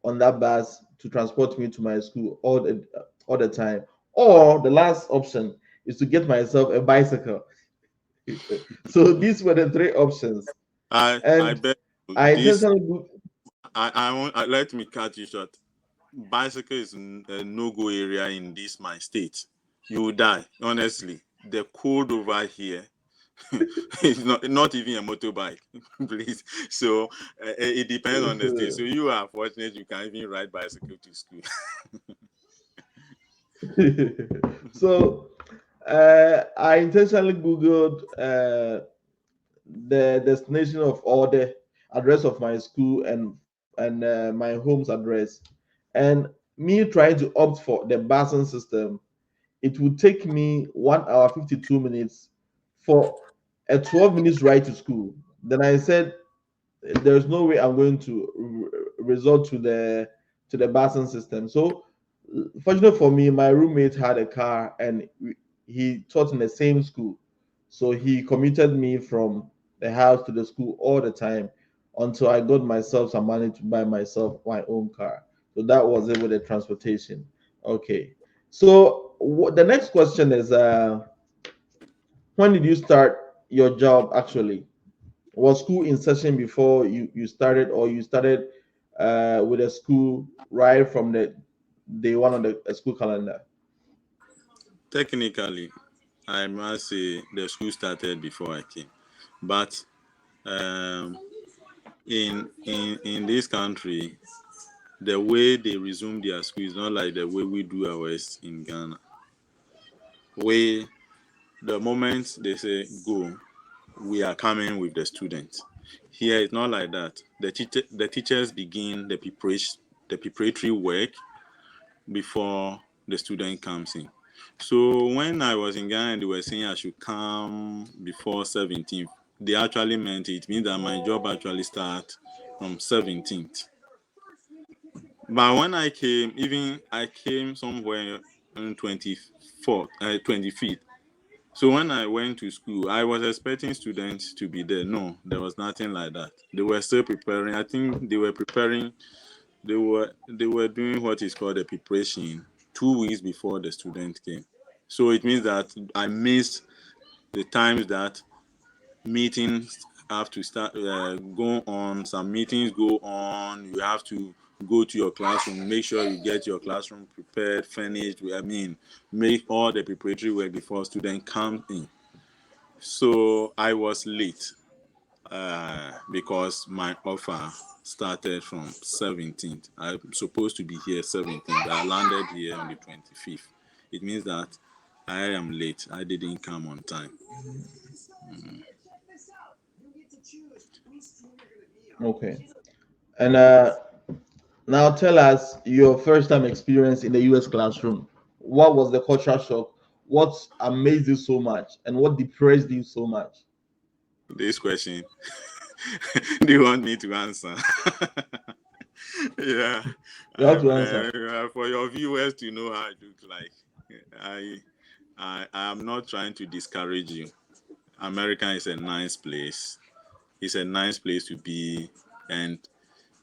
on that bus to transport me to my school all the time. Or the last option is to get myself a bicycle. So these were the three options,
I
and
bet
I
this.
intentionally go.
I want. Let me cut you short. Bicycle is a no-go area in this my state. You will die. Honestly, the cold over here it's not even a motorbike, please. So it depends on the state. So you are fortunate you can even ride bicycle to school.
So I intentionally googled the destination of, or the address of my school, and my home's address, and me trying to opt for the busing system, it would take me 1 hour 52 minutes for a 12 minutes ride to school. Then I said, there's no way I'm going to resort to the busing system. So fortunately for me, my roommate had a car, and he taught in the same school. So he commuted me from the house to the school all the time until I got myself some money to buy myself my own car. So that was it with the transportation. Okay. So the next question is, when did you start your job actually? Was school in session before you started, or you started with a school right from the day one on the school calendar?
Technically, I must say the school started before I came, but um, in this country, the way they resume their school is not like the way we do ours in Ghana. Where the moment they say go, we are coming with the students. Here it's not like that. The teachers begin the preparatory work before the student comes in. So when I was in Ghana, they were saying I should come before 17th. They actually meant it means that my job actually starts from 17th. But when I came, even I came somewhere on 24th, 25th. So when I went to school, I was expecting students to be there. No, there was nothing like that. They were still preparing. I think they were preparing. They were doing what is called a preparation 2 weeks before the student came. So it means that I missed the times that meetings have to start go on. Some meetings go on. You have to go to your classroom, make sure you get your classroom prepared, finished. I mean, make all the preparatory work before student come in. So I was late because my offer started from 17th. I'm supposed to be here 17th. I landed here on the 25th. It means that I am late. I didn't come on time.
Okay. And now tell us your first time experience in the US classroom. What was the cultural shock? What amazed you so much? And what depressed you so much?
This question, do you want me to answer? Yeah,
You have to answer.
for your viewers to know how I look like, I, I am not trying to discourage you. America is a nice place. It's a nice place to be, and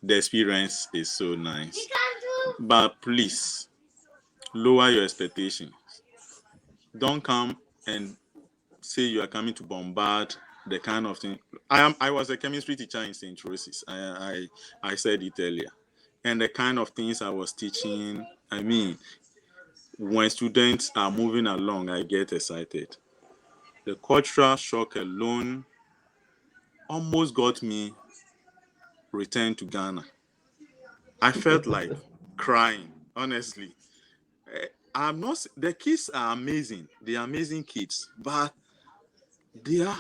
the experience is so nice. But please lower your expectations. Don't come and say you are coming to bombard the kind of thing. I was a chemistry teacher in St. Rose's. I said it earlier. And the kind of things I was teaching, I mean, when students are moving along, I get excited. The cultural shock alone almost got me returned to Ghana. I felt like crying, honestly. I'm not, the kids are amazing. They are amazing kids, but they are,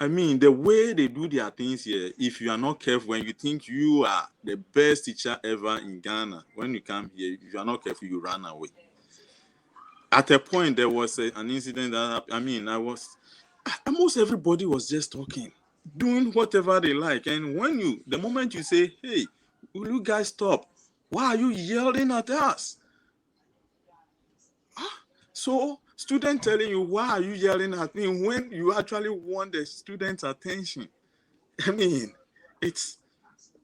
I mean, the way they do their things here, if you are not careful, when you think you are the best teacher ever in Ghana, when you come here, if you are not careful, you run away. At a point, there was an incident that happened. I mean, almost everybody was just talking, doing whatever they like. And the moment you say, hey, will you guys stop? Why are you yelling at us? So, student telling you, why are you yelling at me when you actually want the student's attention? I mean, it's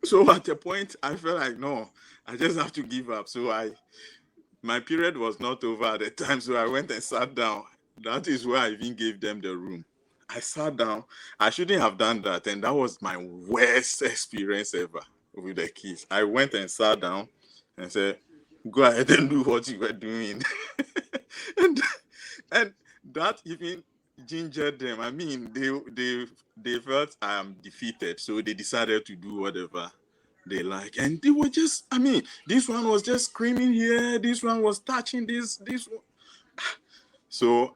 so at a point I felt like, no, I just have to give up. So my period was not over at the time, so I went and sat down. That is where I even gave them the room. I sat down. I shouldn't have done that, and that was my worst experience ever with the kids. I went and sat down and said, "Go ahead and do what you were doing," and and that even gingered them. I mean, they felt I am defeated, so they decided to do whatever they like, and they were just, I mean, this one was just screaming here, this one was touching this one. So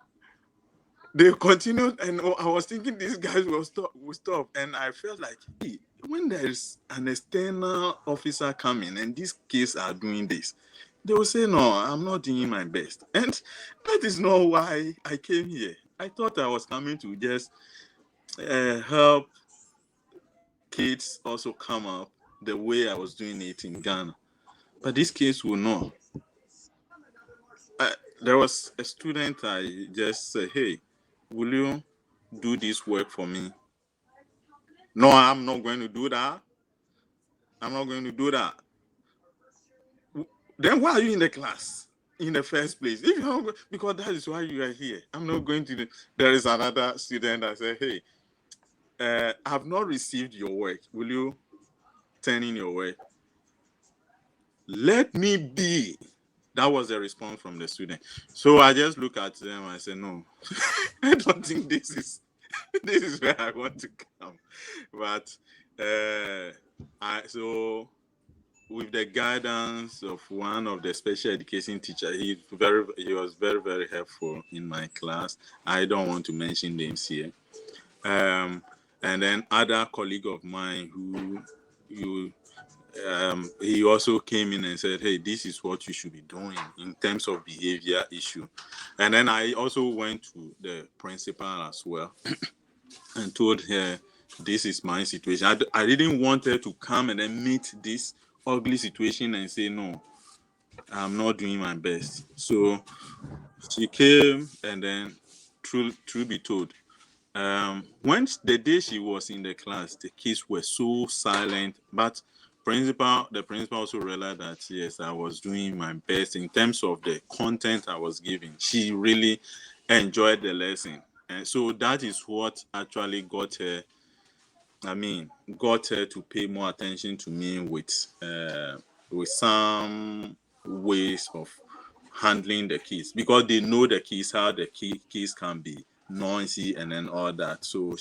they continued, and I was thinking these guys will stop, and I felt like, hey, when there's an external officer coming and these kids are doing this, they will say, no, I'm not doing my best. And that is not why I came here. I thought I was coming to just help kids also come up the way I was doing it in Ghana. But this case will not. There was a student, I just said, hey, will you do this work for me? No, I'm not going to do that. I'm not going to do that. Then why are you in the class in the first place? If you're not, because that is why you are here. I'm not going to There is another student that said, hey, I've not received your work. Will you turn in your work? Let me be. That was the response from the student. So I just look at them and I said, no, I don't think this is where I want to come. But so with the guidance of one of the special education teacher, he was very, very helpful in my class. I don't want to mention names here. And then other colleague of mine he also came in and said, hey, this is what you should be doing in terms of behavior issue. And then I also went to the principal as well and told her, this is my situation. I didn't want her to come and then meet this ugly situation and say, no, I'm not doing my best. So she came and then true be told, when the day she was in the class, the kids were so silent. But the principal also realized that yes, I was doing my best in terms of the content I was giving. She really enjoyed the lesson, and so that is what actually got her to pay more attention to me with some ways of handling the kids, because they know the kids, how the kids can be noisy and then all that. So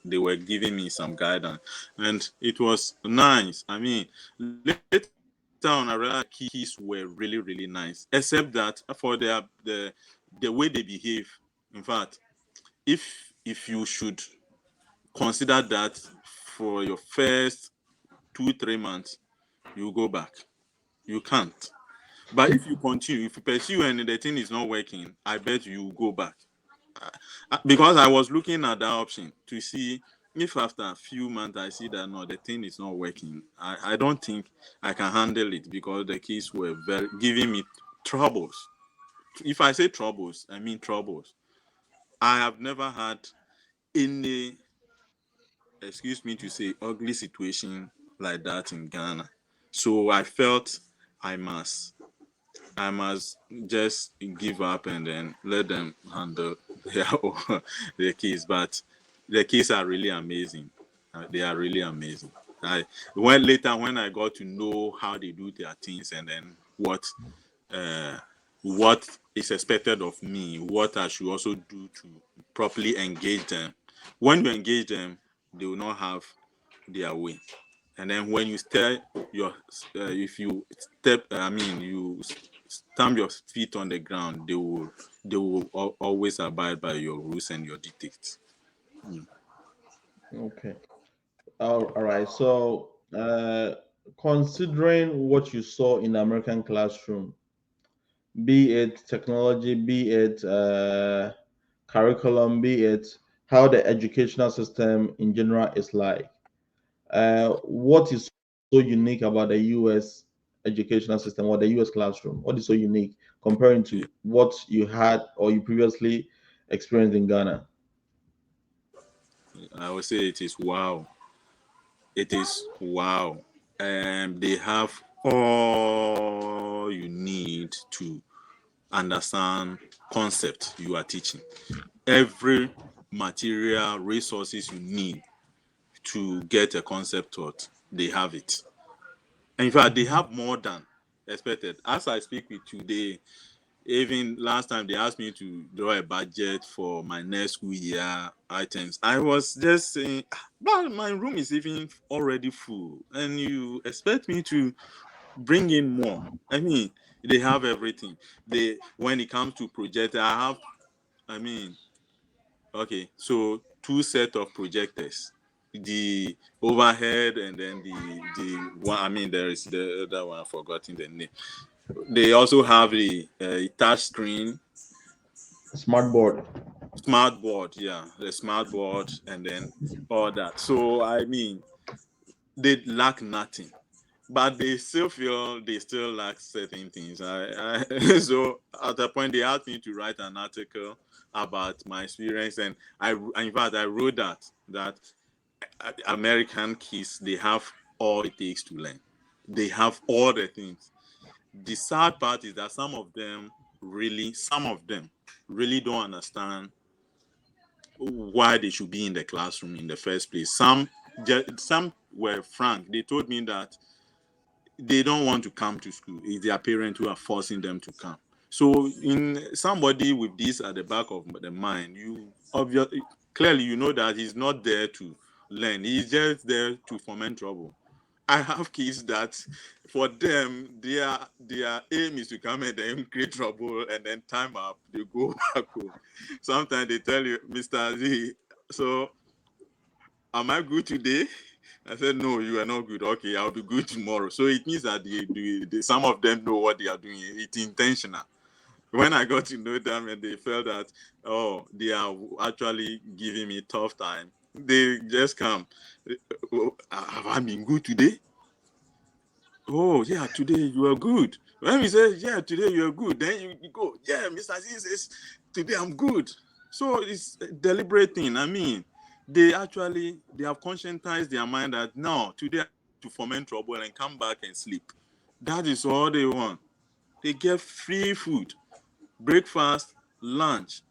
they were giving me some guidance, and it was nice. I mean, later on I realized kids were really really nice, except that for the way they behave. In fact, if you should consider that for your first 2-3 months, you go back. You can't. But if you continue, if you pursue and the thing is not working, I bet you go back. Because I was looking at that option to see if after a few months I see that no, the thing is not working. I don't think I can handle it, because the kids were giving me troubles. If I say troubles, I mean troubles. I have never had any, excuse me to say, ugly situation like that in Ghana. So I felt I must I must just give up and then let them handle their kids. But the kids are really amazing. They are really amazing. When I got to know how they do their things, and then uh, what is expected of me, what I should also do to properly engage them. When you engage them, they will not have their way. And then when you if you step, you stamp your feet on the ground, they will always abide by your rules and your dictates.
Okay. All right. So, considering what you saw in the American classroom, be it technology, be it curriculum, be it how the educational system in general is like, what is so unique about the US educational system or the US classroom? What is so unique comparing to
Yeah.
what you had or you previously experienced in Ghana?
I would say it is wow. It is wow. And they have all you need to understand concept you are teaching. Every material resources you need to get a concept taught, they have it. In fact, they have more than expected. As I speak with you today, even last time they asked me to draw a budget for my next school year items. I was just saying, but my room is even already full, and you expect me to bring in more. I mean, they have everything. When it comes to projector, I mean, okay, so 2 set of projectors, the overhead, and then the one. I mean, there is the other one. I've forgotten the name. They also have the touch screen,
Smart board.
smart board, yeah, the smart board, and then all that. So I mean, they lack nothing, but they still feel they still lack certain things. So at a point they asked me to write an article about my experience, and in fact I wrote that American kids, they have all it takes to learn. They have all the things. The sad part is that some of them really don't understand why they should be in the classroom in the first place. Some were frank. They told me that they don't want to come to school. It's their parents who are forcing them to come. So, in somebody with this at the back of the mind, you obviously clearly you know that he's not there to learn. He's just there to foment trouble. I have kids that, for them, their aim is to come and then create trouble, and then time up, they go back home. Sometimes they tell you, Mr. Z, so am I good today? I said, no, you are not good. Okay, I'll be good tomorrow. So it means that some of them know what they are doing. It's intentional. When I got to know them and they felt that, oh, they are actually giving me tough time, they just come. Oh, have I been good today? Oh, yeah, today you are good. When we say, yeah, today you are good, then you go, yeah, Mr. Z says, today I'm good. So it's a deliberate thing. I mean, they have conscientized their mind that no, today I have to foment trouble and come back and sleep. That is all they want. They get free food, breakfast, lunch.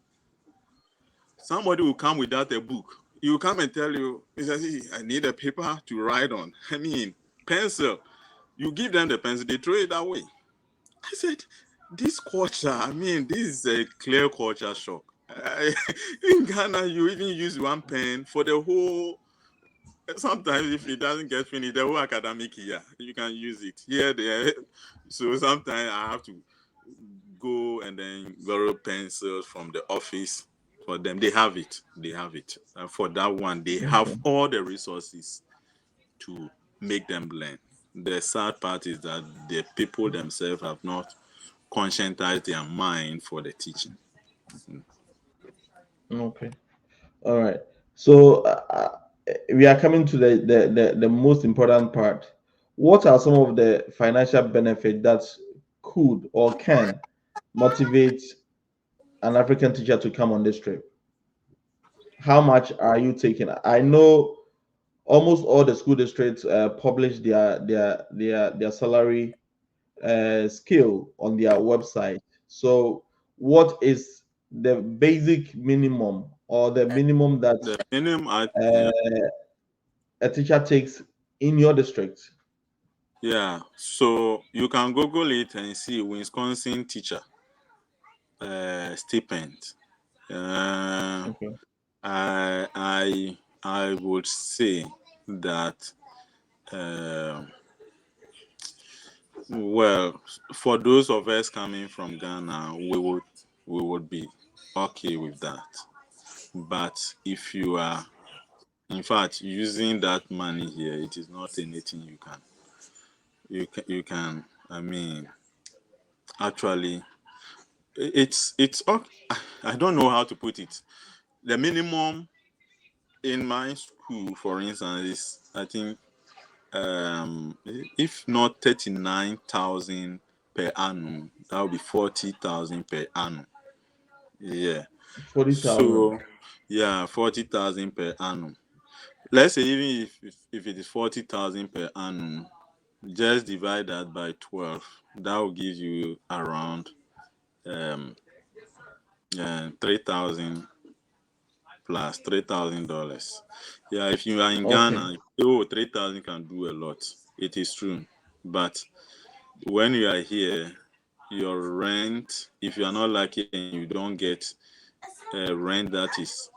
Somebody will come without a book. He will come and tell you, he says, "Hey, I need a paper to write on. I mean, pencil." You give them the pencil, they throw it away. I said, this culture, I mean, this is a clear culture shock. In Ghana, you even use one pen for the whole, sometimes if it doesn't get finished, the whole academic year, you can use it. Here, there. So sometimes I have to go and then borrow pencils from the office for them. They have it. They have it. And for that one, they have
Okay.
all the resources to make them learn. The sad part is that the people themselves have not conscientized their mind for the teaching.
Okay. All right. So we are coming to the most important part. What are some of the financial benefits that could or can motivate an African teacher to come on this trip? How much are you taking? I know almost all the school districts publish their salary scale on their website. So, what is the basic minimum or the minimum that
The minimum, yeah,
uh, a teacher takes in your district?
yeah. So you can Google it and see Wisconsin teacher stipend. Uh,
Okay.
I would say that well, for those of us coming from Ghana, we would be okay with that. But if you are, in fact, using that money here, it is not anything you can. I mean, actually, it's I don't know how to put it. The minimum in my school, for instance, is I think if not 39,000 per annum, that would be 40,000 per annum. Yeah.
40,000.
So yeah, 40,000 per annum. Let's say even if it is 40,000 per annum, just divide that by 12. That will give you around um 3,000 plus $3,000. Yeah, if you are in
Okay.
Ghana, oh, 3,000 can do a lot. It is true. But when you are here, your rent, if you are not lucky and you don't get a rent that is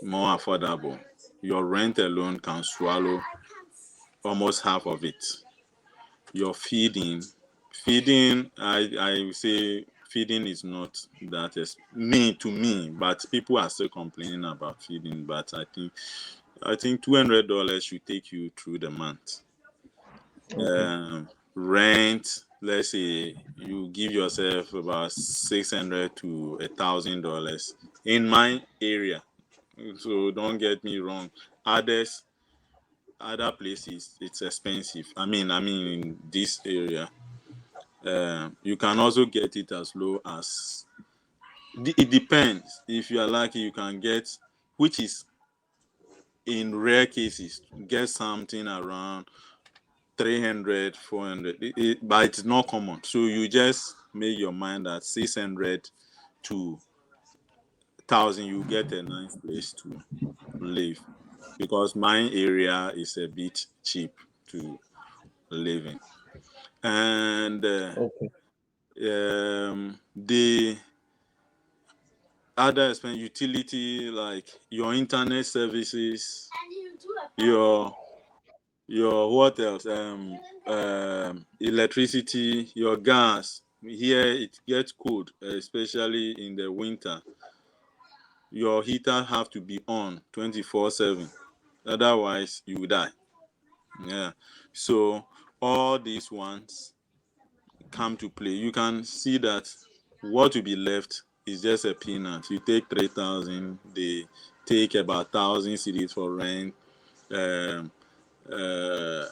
more affordable, your rent alone can swallow almost half of it. Your feeding, I would say feeding is not that me to me, but people are still complaining about feeding. But I think $200 should take you through the month.
Okay.
Rent, let's say you give yourself about $600 to $1,000 in my area. So don't get me wrong. Other places it's expensive. I mean in this area, you can also get it as low as it depends. If you are lucky, you can get, which is in rare cases, get something around 300, 400. But it's not common. So you just make your mind that 600 to 1,000, you get a nice place to live. Because my area is a bit cheap to live in. And
Okay.
the other expense, utility, like your internet services, your what else? Electricity, your gas. Here it gets cold, especially in the winter. Your heater have to be on 24/7. Otherwise, you will die. Yeah. So all these ones come to play. You can see that what will be left is just a peanut. You take 3,000, they take about 1,000 cedis for rent. Um, uh,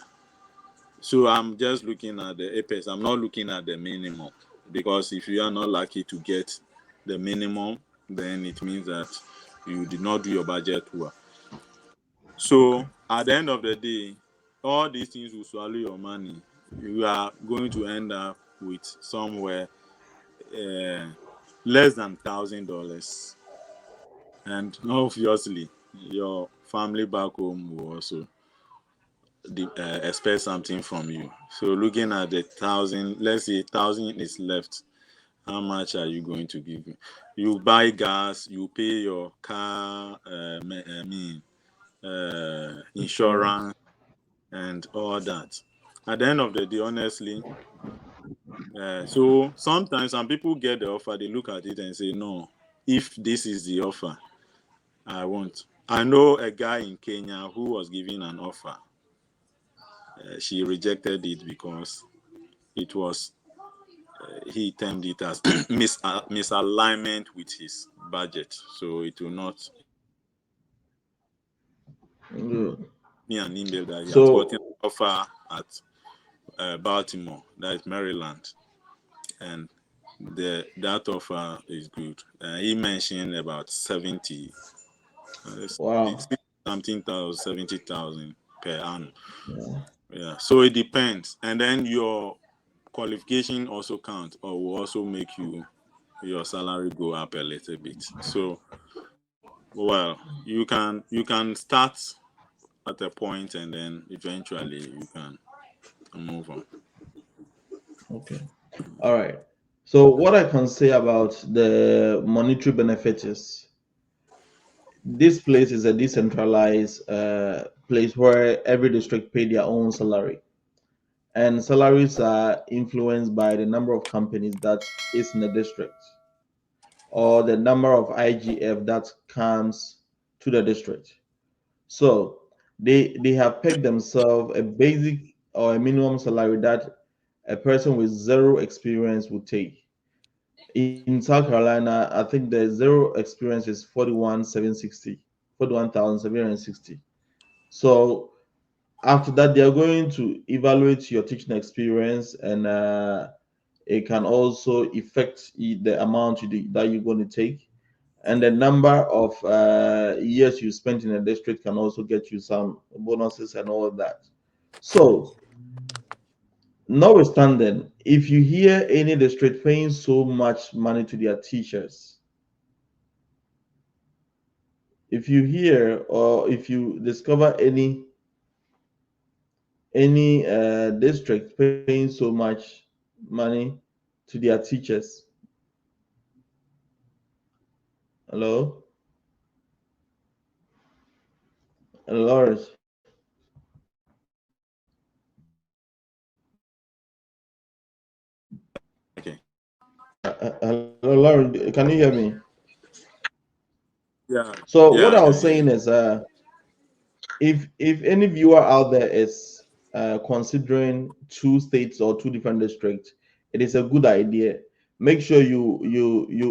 So I'm just looking at the apex. I'm not looking at the minimum, because if you are not lucky to get the minimum, then it means that you did not do your budget well. So
Okay.
at the end of the day, all these things will swallow your money. You are going to end up with somewhere uh, less than $1,000, and obviously your family back home will also expect something from you. So looking at the thousand, let's say 1,000 is left. How much are you going to give me? You buy gas, you pay your car,
Insurance.
insurance, and all that. At the end of the day, honestly, so sometimes some people get the offer, they look at it and say, no, if this is the offer, I won't. I know a guy in Kenya who was given an offer. She rejected it because it was, he termed it as misalignment with his budget. So it will not.
Good.
Me an email that he has gotten
So,
an offer at Baltimore, that is Maryland, and that offer is good. He mentioned about 70,
wow.
something thousand, 70,000 per annum.
Yeah.
Yeah, so it depends, and then your qualification also counts, or will also make your salary go up a little bit. So, well, you can start at a point, and then eventually you can move on.
Okay. All right. So what I can say about the monetary benefit is this place is a decentralized place where every district pay their own salary, and salaries are influenced by the number of companies that is in the district or the number of IGF that comes to the district. So they have pegged themselves a basic or a minimum salary that a person with zero experience would take. In South Carolina, I think the zero experience is 41,760, 41,760. So after that, they are going to evaluate your teaching experience, and it can also affect the amount that you're going to take. And the number of years you spent in a district can also get you some bonuses and all of that. So, notwithstanding, if you hear any district paying so much money to their teachers, if you hear or if you discover any district paying so much money to their teachers, hello, Lawrence,
Okay.
hello, Lawrence, can you hear me?
Yeah.
So
Yeah,
what
I
I
can
was
hear you.
saying is, if any viewer out there is considering two states or two different districts, it is a good idea. Make sure you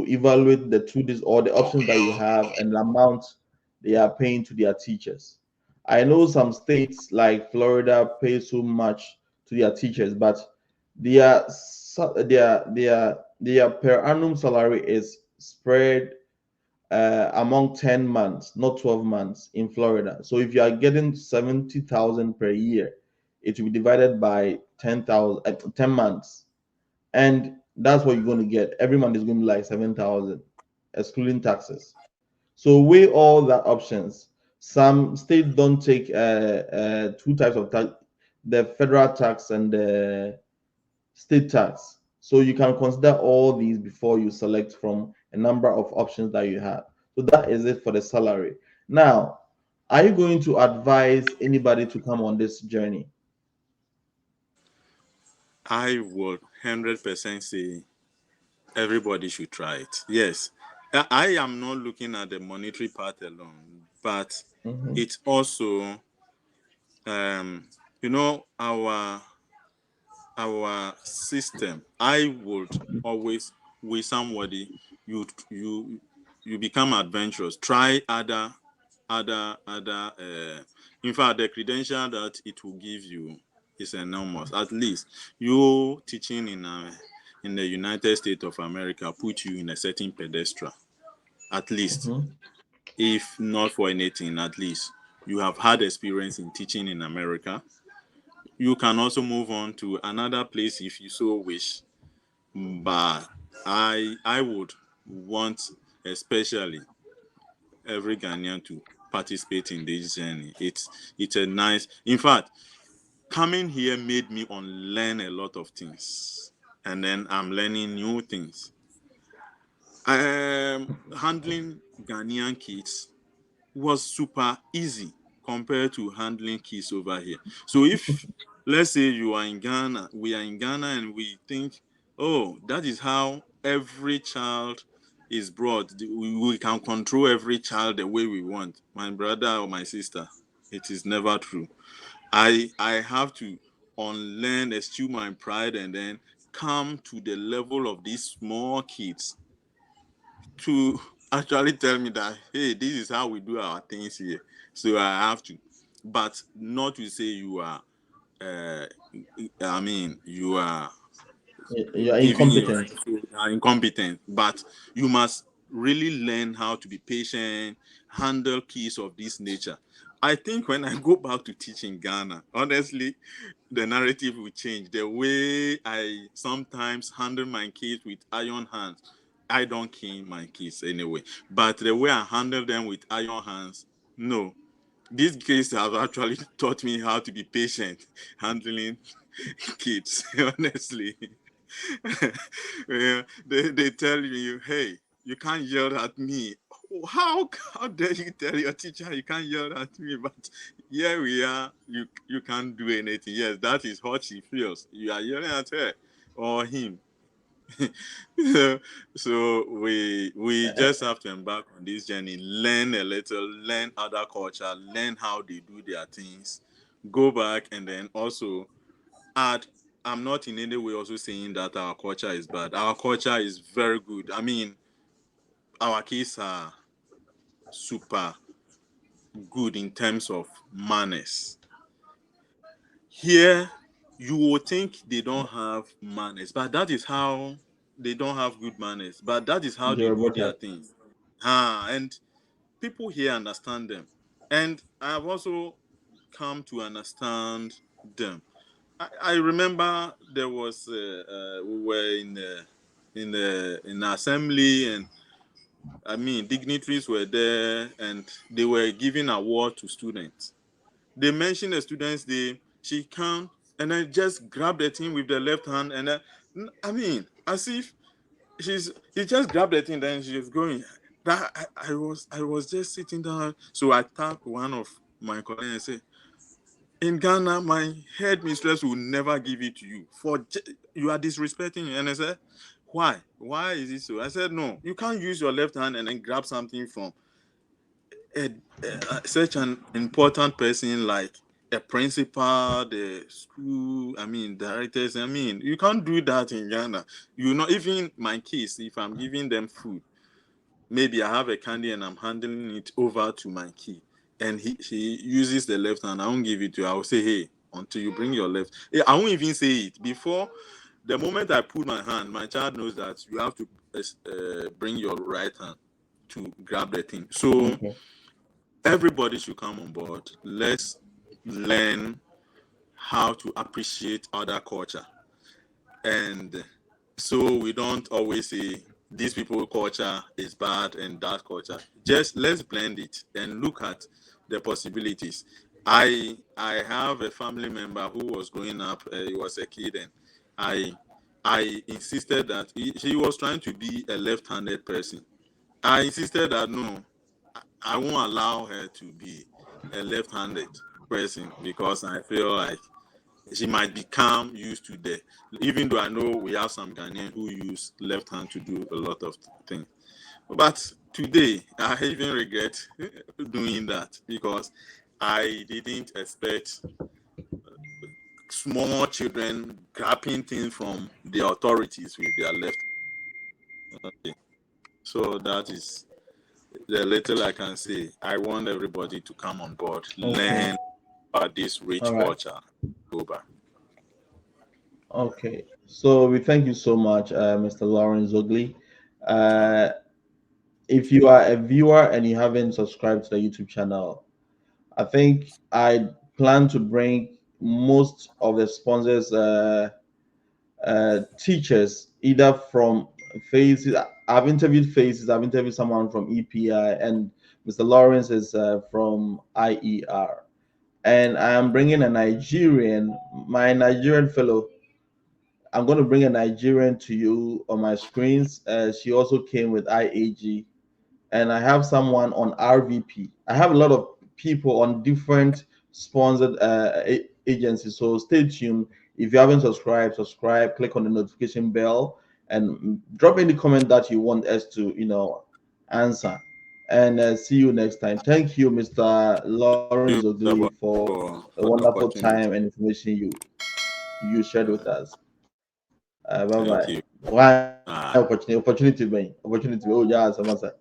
evaluate the or the options that you have and the amount they are paying to their teachers. I know some states like Florida pay so much to their teachers, but their per annum salary is spread among 10 months, not 12 months in Florida. So if you are getting 70,000 per year, it will be divided by 10,000, 10 months. And that's what you're going to get. Every month is going to be like 7,000, excluding taxes. So weigh all the options. Some states don't take two types of tax, the federal tax and the state tax. So you can consider all these before you select from a number of options that you have. So that is it for the salary. Now, are you going to advise anybody to come on this journey?
I would 100% say everybody should try it. Yes, I am not looking at the monetary part alone, but
Mhm.
it's also, you know, our system. I would always, with somebody, you become adventurous. Try other. In fact, the credential that it will give you is enormous. At least you teaching in the United States of America put you in a certain pedestal. at least.
Mhm.
If not for anything, at least you have had experience in teaching in America. You can also move on to another place if you so wish. But I would want especially every Ghanaian to participate in this journey. It's a nice. In fact, coming here made me unlearn a lot of things, and then I'm learning new things. Handling Ghanaian kids was super easy compared to handling kids over here. So if let's say you are in Ghana, we are in Ghana, and we think, oh, that is how every child is brought. We can control every child the way we want. My brother or my sister, it is never true. I have to unlearn, eschew my pride, and then come to the level of these small kids to actually tell me that, hey, this is how we do our things here. So I have to, but not to say you are. Uh, I mean, you are
You are
giving your
incompetent.
you are incompetent, but you must really learn how to be patient, handle keys of this nature. I think when I go back to teaching Ghana, honestly, the narrative will change. The way I sometimes handle my kids with iron hands, I don't cane my kids anyway, but the way I handle them with iron hands, no. These kids have actually taught me how to be patient handling kids, honestly. Yeah, they tell you, hey, you can't yell at me. How dare you tell your teacher you can't yell at me? But here we are, you can't do anything. Yes, that is what she feels. You are yelling at her or him. So we just have to embark on this journey, learn a little, learn other culture, learn how they do their things, go back, and then also add. I'm not in any way also saying that our culture is bad. Our culture is very good. I mean, our kids are super good in terms of manners. Here, you would think they don't have manners, but that is how they don't have good manners. But that is how
They
they
were
do
brought
their
up.
things. And people here understand them. And I've also come to understand them. I remember there was we were in the assembly, and I mean dignitaries were there, and they were giving award to students. They mentioned the students. She came and then just grabbed the thing with the left hand, and then I mean as if he just grabbed the thing, then she's going. That I was just sitting down, so I tapped one of my colleagues and said, in Ghana, my head mistress will never give it to you. You are disrespecting me. And I said, why? Why is it so? I said, no, you can't use your left hand and then grab something from a, such an important person like a principal, the school, I mean, directors. I mean, you can't do that in Ghana. You know, even my kids, if I'm giving them food, maybe I have a candy and I'm handing it over to my kid, and she uses the left hand. I won't give it to her. I will say, hey, until you bring your left. I won't even say it before. The moment I put my hand, my child knows that you have to bring your right hand to grab the thing. So
Okay.
everybody should come on board. Let's learn how to appreciate other culture, and so we don't always say these people culture is bad and that culture. Just let's blend it and look at the possibilities. I have a family member who was growing up. He was a kid, and I I insisted that she was trying to be a left-handed person. I insisted that no, I won't allow her to be a left-handed person because I feel like she might become used to the, even though I know we have some Ghanaians who use left hand to do a lot of things. But today, I even regret doing that because I didn't expect small children grabbing things from the authorities with their left. Okay. So that is the little I can say. I want everybody to come on board,
Okay.
learn about this
All
rich
right.
culture. Go back.
Okay. So we thank you so much, Mr. Lawrence Zogli. Uh, if you are a viewer and you haven't subscribed to the YouTube channel, I think I plan to bring most of the sponsors, teachers, either from Faces. I've interviewed Faces. I've interviewed someone from EPI, and Mr. Lawrence is from IER. And I am bringing a Nigerian, my Nigerian fellow. I'm going to bring a Nigerian to you on my screens. She also came with IAG, and I have someone on RVP. I have a lot of people on different sponsored agencies. So stay tuned. If you haven't subscribed, subscribe. Click on the notification bell and drop any comment that you want us to, answer. And see you next time. Thank you, Mr. Lawrence
You
Ogui, for the
for the
wonderful time
opportunity.
and information you shared with us. Bye bye.
Thank you.
Why opportunity?
Ah.
Opportunity, man. Opportunity. Oh, yeah, Samasa.